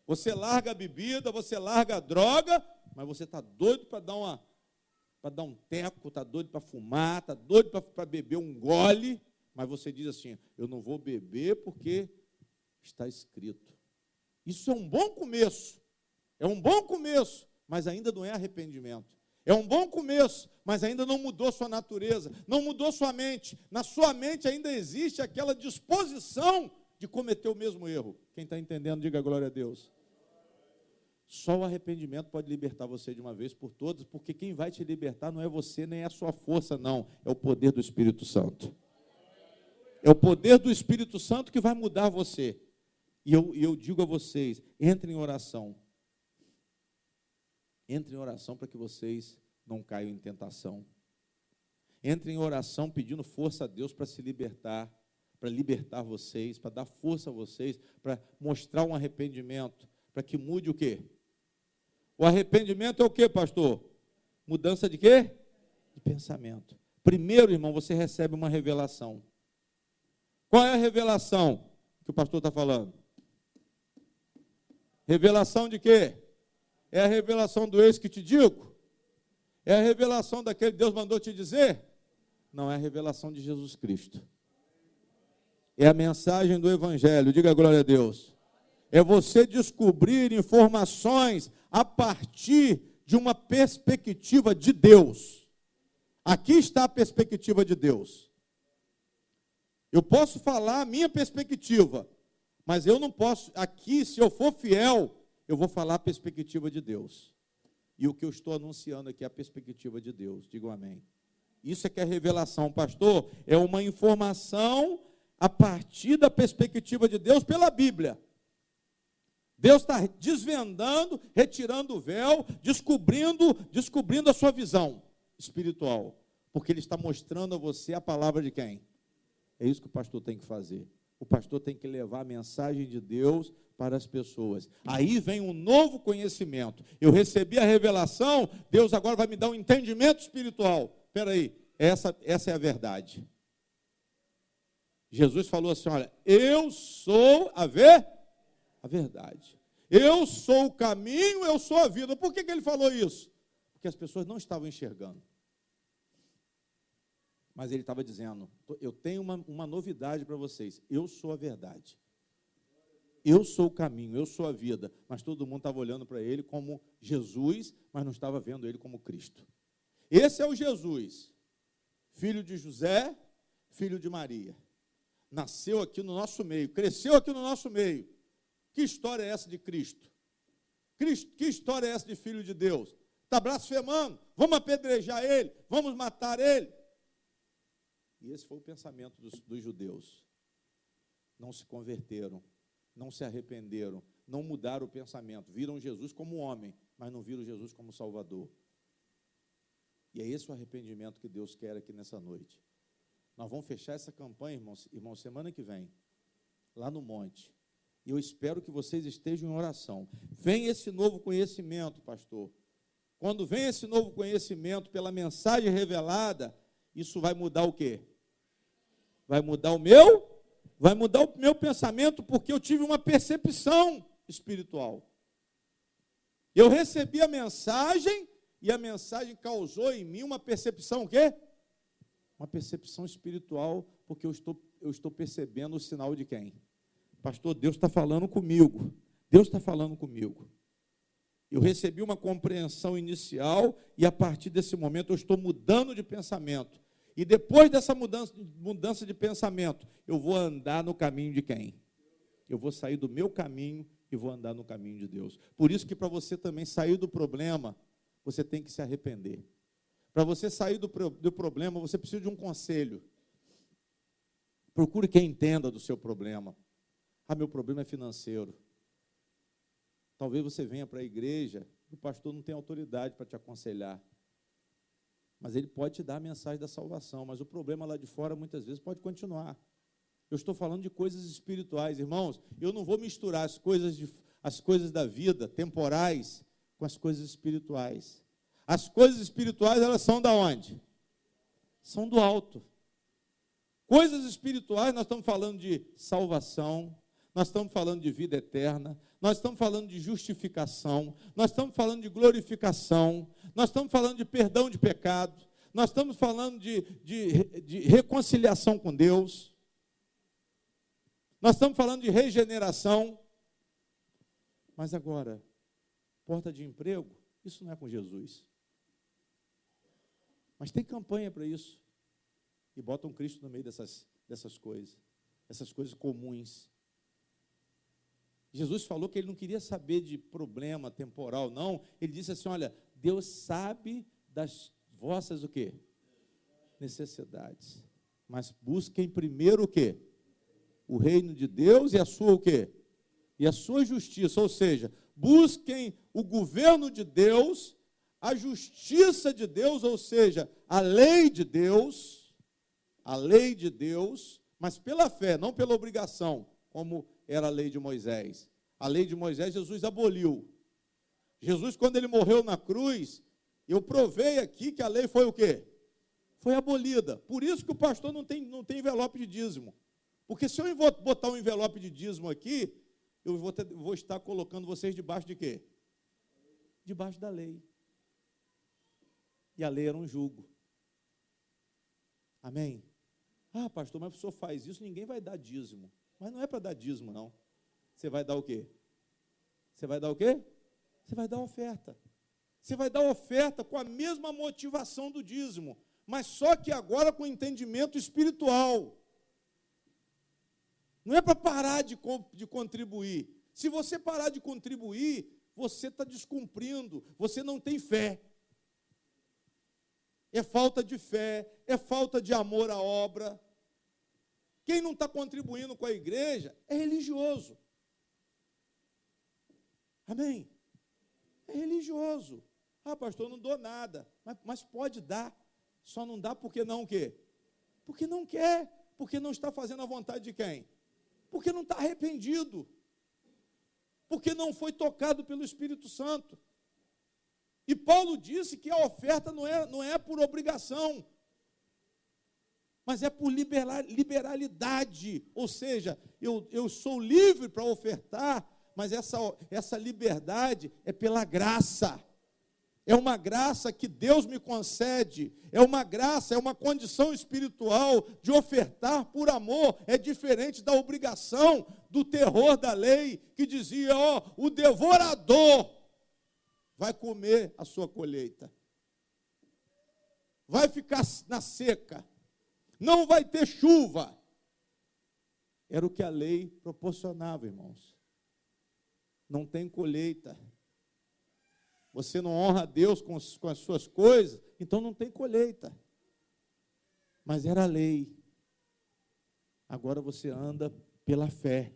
Você larga a bebida, você larga a droga, mas você está doido para dar um teco, está doido para fumar, está doido para beber um gole, mas você diz assim, eu não vou beber porque está escrito. Isso é um bom começo, mas ainda não é arrependimento. É um bom começo, mas ainda não mudou sua natureza, não mudou sua mente. Na sua mente ainda existe aquela disposição de cometer o mesmo erro. Quem está entendendo, diga glória a Deus. Só o arrependimento pode libertar você de uma vez por todas, porque quem vai te libertar não é você, nem é a sua força, não. É o poder do Espírito Santo. É o poder do Espírito Santo que vai mudar você. E eu digo a vocês, entrem em oração. Entrem em oração para que vocês não caiam em tentação. Entrem em oração pedindo força a Deus para se libertar, para libertar vocês, para dar força a vocês, para mostrar um arrependimento, para que mude o quê? O arrependimento é o quê, pastor? Mudança de quê? De pensamento. Primeiro, irmão, você recebe uma revelação. Qual é a revelação que o pastor está falando? Revelação de quê? É a revelação do eis que te digo? É a revelação daquele que Deus mandou te dizer? Não, é a revelação de Jesus Cristo. É a mensagem do Evangelho, diga glória a Deus. É você descobrir informações a partir de uma perspectiva de Deus. Aqui está a perspectiva de Deus. Eu posso falar a minha perspectiva, mas eu não posso, aqui, se eu for fiel, eu vou falar a perspectiva de Deus. E o que eu estou anunciando aqui é a perspectiva de Deus. Digam amém. Isso é que é revelação, pastor. É uma informação a partir da perspectiva de Deus pela Bíblia. Deus está desvendando, retirando o véu, descobrindo a sua visão espiritual. Porque Ele está mostrando a você a palavra de quem? É isso que o pastor tem que fazer. O pastor tem que levar a mensagem de Deus para as pessoas. Aí vem um novo conhecimento. Eu recebi a revelação, Deus agora vai me dar um entendimento espiritual. Espera aí, essa é a verdade. Jesus falou assim, olha, eu sou a verdade. Eu sou o caminho, eu sou a vida. Por que ele falou isso? Porque as pessoas não estavam enxergando. Mas ele estava dizendo, eu tenho uma novidade para vocês, eu sou a verdade. Eu sou o caminho, eu sou a vida. Mas todo mundo estava olhando para ele como Jesus, mas não estava vendo ele como Cristo. Esse é o Jesus, filho de José, filho de Maria. Nasceu aqui no nosso meio, cresceu aqui no nosso meio. Que história é essa de Cristo? Que história é essa de filho de Deus? Está blasfemando? Vamos apedrejar ele, vamos matar ele. E esse foi o pensamento dos judeus. Não se converteram, não se arrependeram, não mudaram o pensamento. Viram Jesus como homem, mas não viram Jesus como Salvador. E é esse o arrependimento que Deus quer aqui nessa noite. Nós vamos fechar essa campanha, irmãos, semana que vem, lá no monte. E eu espero que vocês estejam em oração. Vem esse novo conhecimento, pastor. Quando vem esse novo conhecimento pela mensagem revelada, isso vai mudar o quê? Vai mudar o meu pensamento, porque eu tive uma percepção espiritual. Eu recebi a mensagem, e a mensagem causou em mim uma percepção o quê? Uma percepção espiritual, porque eu estou percebendo o sinal de quem? Pastor, Deus está falando comigo. Deus está falando comigo. Eu recebi uma compreensão inicial, e a partir desse momento eu estou mudando de pensamento. E depois dessa mudança de pensamento, eu vou andar no caminho de quem? Eu vou sair do meu caminho e vou andar no caminho de Deus. Por isso que para você também sair do problema, você tem que se arrepender. Para você sair do problema, você precisa de um conselho. Procure quem entenda do seu problema. Ah, meu problema é financeiro. Talvez você venha para a igreja, o pastor não tem autoridade para te aconselhar. Mas ele pode te dar a mensagem da salvação, mas o problema lá de fora, muitas vezes, pode continuar. Eu estou falando de coisas espirituais, irmãos. Eu não vou misturar as coisas da vida, temporais, com as coisas espirituais. As coisas espirituais, elas são da onde? São do alto. Coisas espirituais, nós estamos falando de salvação, nós estamos falando de vida eterna, nós estamos falando de justificação, nós estamos falando de glorificação, nós estamos falando de perdão de pecado, nós estamos falando de reconciliação com Deus, nós estamos falando de regeneração. Mas agora, porta de emprego, isso não é com Jesus. Mas tem campanha para isso. E botam Cristo no meio dessas coisas, essas coisas comuns. Jesus falou que ele não queria saber de problema temporal, não. Ele disse assim, olha, Deus sabe das vossas o quê? Necessidades. Mas busquem primeiro o quê? O reino de Deus e a sua o quê? E a sua justiça, ou seja, busquem o governo de Deus, a justiça de Deus, ou seja, a lei de Deus, mas pela fé, não pela obrigação, como era a lei de Moisés. A lei de Moisés, Jesus aboliu. Jesus, quando ele morreu na cruz, eu provei aqui que a lei foi o quê? Foi abolida. Por isso que o pastor não tem envelope de dízimo. Porque se eu botar um envelope de dízimo aqui, eu vou estar colocando vocês debaixo de quê? Debaixo da lei. E a lei era um jugo. Amém? Ah, pastor, mas o senhor faz isso, ninguém vai dar dízimo. Mas não é para dar dízimo, não. Você vai dar o quê? Você vai dar o quê? Você vai dar oferta. Você vai dar oferta com a mesma motivação do dízimo, mas só que agora com entendimento espiritual. Não é para parar de contribuir. Se você parar de contribuir, você está descumprindo, você não tem fé. É falta de fé, é falta de amor à obra. Quem não está contribuindo com a igreja é religioso. Amém? É religioso. Ah, pastor, não dou nada. Mas pode dar. Só não dá porque não o quê? Porque não quer. Porque não está fazendo a vontade de quem? Porque não está arrependido. Porque não foi tocado pelo Espírito Santo. E Paulo disse que a oferta não é por obrigação, mas é por liberalidade. Ou seja, eu sou livre para ofertar, mas essa liberdade é pela graça. É uma graça que Deus me concede, é uma graça, é uma condição espiritual de ofertar por amor. É diferente da obrigação, do terror da lei, que dizia, o devorador vai comer a sua colheita, vai ficar na seca, não vai ter chuva. Era o que a lei proporcionava, irmãos. Não tem colheita. Você não honra a Deus com as suas coisas, então não tem colheita. Mas era a lei. Agora você anda pela fé.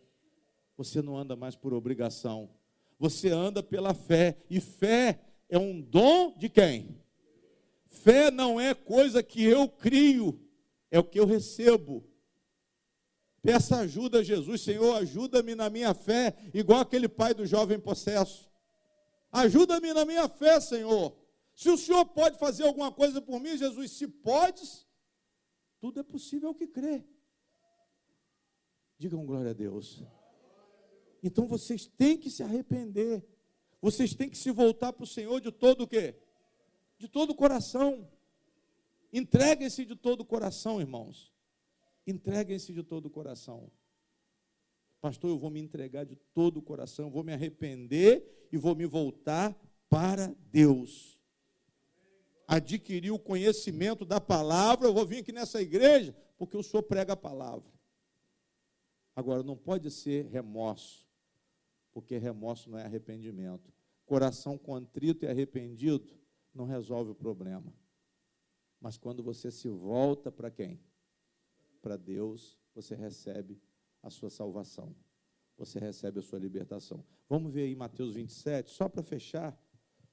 Você não anda mais por obrigação. Você anda pela fé. E fé é um dom de quem? Fé não é coisa que eu crio, é o que eu recebo. Peça ajuda a Jesus. Senhor, ajuda-me na minha fé, igual aquele pai do jovem possesso. Ajuda-me na minha fé, Senhor. Se o Senhor pode fazer alguma coisa por mim, Jesus, se podes, tudo é possível ao que crê. Digam glória a Deus. Então vocês têm que se arrepender. Vocês têm que se voltar para o Senhor de todo o quê? De todo o coração. Entreguem-se de todo o coração, irmãos. Entreguem-se de todo o coração. Pastor, eu vou me entregar de todo o coração, vou me arrepender e vou me voltar para Deus. Adquirir o conhecimento da palavra, eu vou vir aqui nessa igreja, porque o Senhor prega a palavra. Agora, não pode ser remorso, porque remorso não é arrependimento. Coração contrito e arrependido não resolve o problema. Mas quando você se volta para quem? Para Deus, você recebe a sua salvação. Você recebe a sua libertação. Vamos ver aí Mateus 27, só para fechar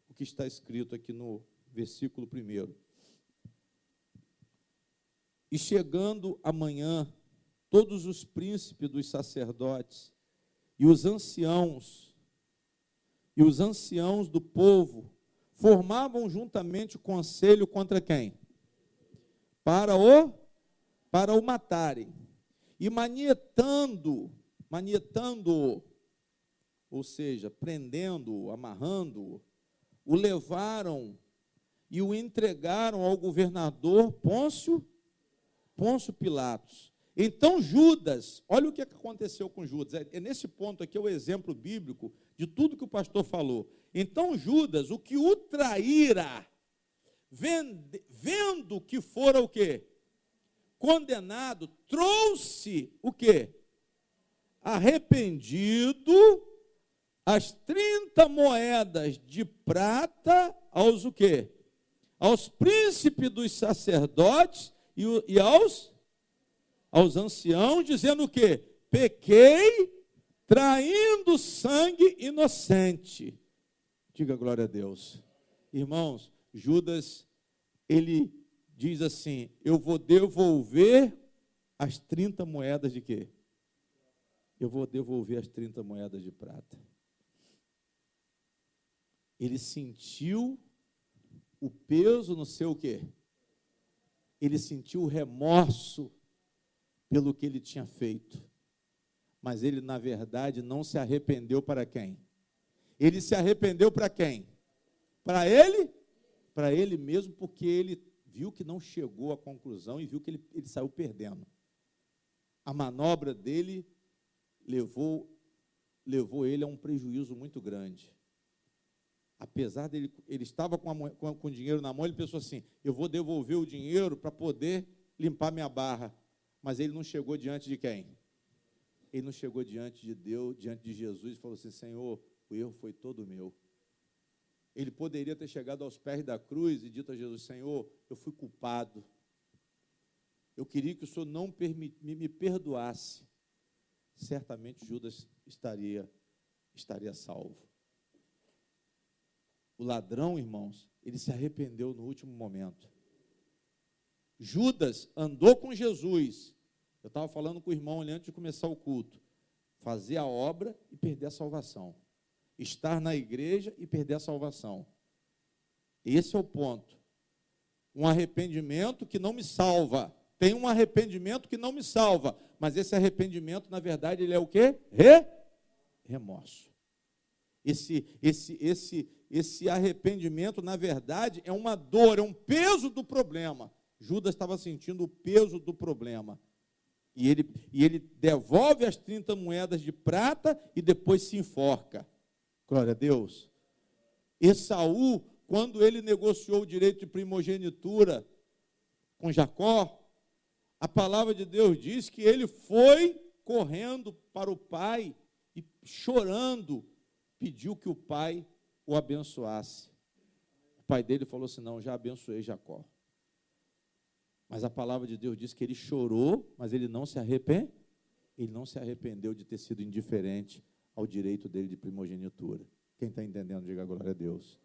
o que está escrito aqui no versículo 1. E chegando amanhã, todos os príncipes dos sacerdotes e os anciãos do povo formavam juntamente conselho contra quem? Para o matarem. E manietando, ou seja, prendendo-o, amarrando-o, o levaram e o entregaram ao governador Pôncio Pilatos. Então Judas, olha o que aconteceu com Judas, é nesse ponto aqui o exemplo bíblico de tudo que o pastor falou. Então Judas, o que o traíra, vendo que fora o quê? Condenado, trouxe o quê? Arrependido, as 30 moedas de prata aos o quê? Aos príncipes dos sacerdotes e aos anciãos, dizendo o quê? Pequei, traindo sangue inocente. Diga glória a Deus. Irmãos, Judas, ele diz assim, eu vou devolver as 30 moedas de quê? Eu vou devolver as 30 moedas de prata. Ele sentiu o peso no seu quê? Ele sentiu o remorso pelo que ele tinha feito. Mas ele, na verdade, não se arrependeu para quem? Ele se arrependeu para quem? Para ele? Para ele mesmo, porque ele viu que não chegou à conclusão e viu que ele saiu perdendo. A manobra dele levou ele a um prejuízo muito grande. Apesar dele, ele estava com o dinheiro na mão, ele pensou assim, eu vou devolver o dinheiro para poder limpar minha barra. Mas ele não chegou diante de quem? Ele não chegou diante de Deus, diante de Jesus, e falou assim, Senhor, o erro foi todo meu. Ele poderia ter chegado aos pés da cruz e dito a Jesus, Senhor, eu fui culpado. Eu queria que o Senhor não me perdoasse. Certamente Judas estaria salvo. O ladrão, irmãos, ele se arrependeu no último momento. Judas andou com Jesus. Eu estava falando com o irmão ali antes de começar o culto. Fazer a obra e perder a salvação. Estar na igreja e perder a salvação. Esse é o ponto. Um arrependimento que não me salva. Tem um arrependimento que não me salva. Mas esse arrependimento, na verdade, ele é o quê? Remorso. Esse arrependimento, na verdade, é uma dor, é um peso do problema. Judas estava sentindo o peso do problema. E ele devolve as 30 moedas de prata e depois se enforca. Glória a Deus. Esaú, quando ele negociou o direito de primogenitura com Jacó, A palavra de Deus diz que ele foi correndo para o pai e, chorando, pediu que o pai o abençoasse. O pai dele falou assim: não, já abençoei Jacó. Mas a palavra de Deus diz que ele chorou, mas ele não se arrependeu. Ele não se arrependeu de ter sido indiferente ao direito dele de primogenitura. Quem está entendendo, diga glória a Deus.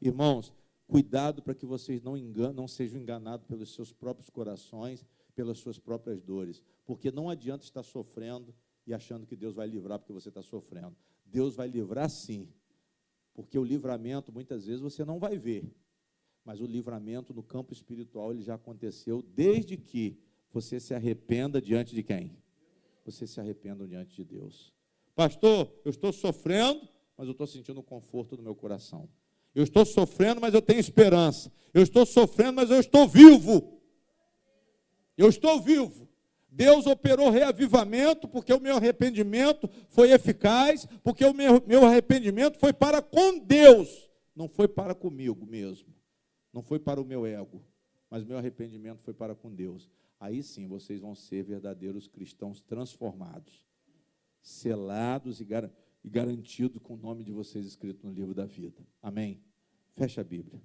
Irmãos, cuidado para que vocês não sejam enganados pelos seus próprios corações, pelas suas próprias dores, porque não adianta estar sofrendo e achando que Deus vai livrar porque você está sofrendo. Deus vai livrar sim, porque o livramento muitas vezes você não vai ver, mas o livramento no campo espiritual ele já aconteceu desde que você se arrependa diante de quem? Você se arrependa diante de Deus. Pastor, eu estou sofrendo, mas eu estou sentindo um conforto no meu coração. Eu estou sofrendo, mas eu tenho esperança. Eu estou sofrendo, mas eu estou vivo. Eu estou vivo. Deus operou reavivamento, porque o meu arrependimento foi eficaz, porque o meu arrependimento foi para com Deus, não foi para comigo mesmo, não foi para o meu ego, mas o meu arrependimento foi para com Deus. Aí sim vocês vão ser verdadeiros cristãos transformados, selados e garantidos com o nome de vocês escrito no livro da vida. Amém? Fecha a Bíblia.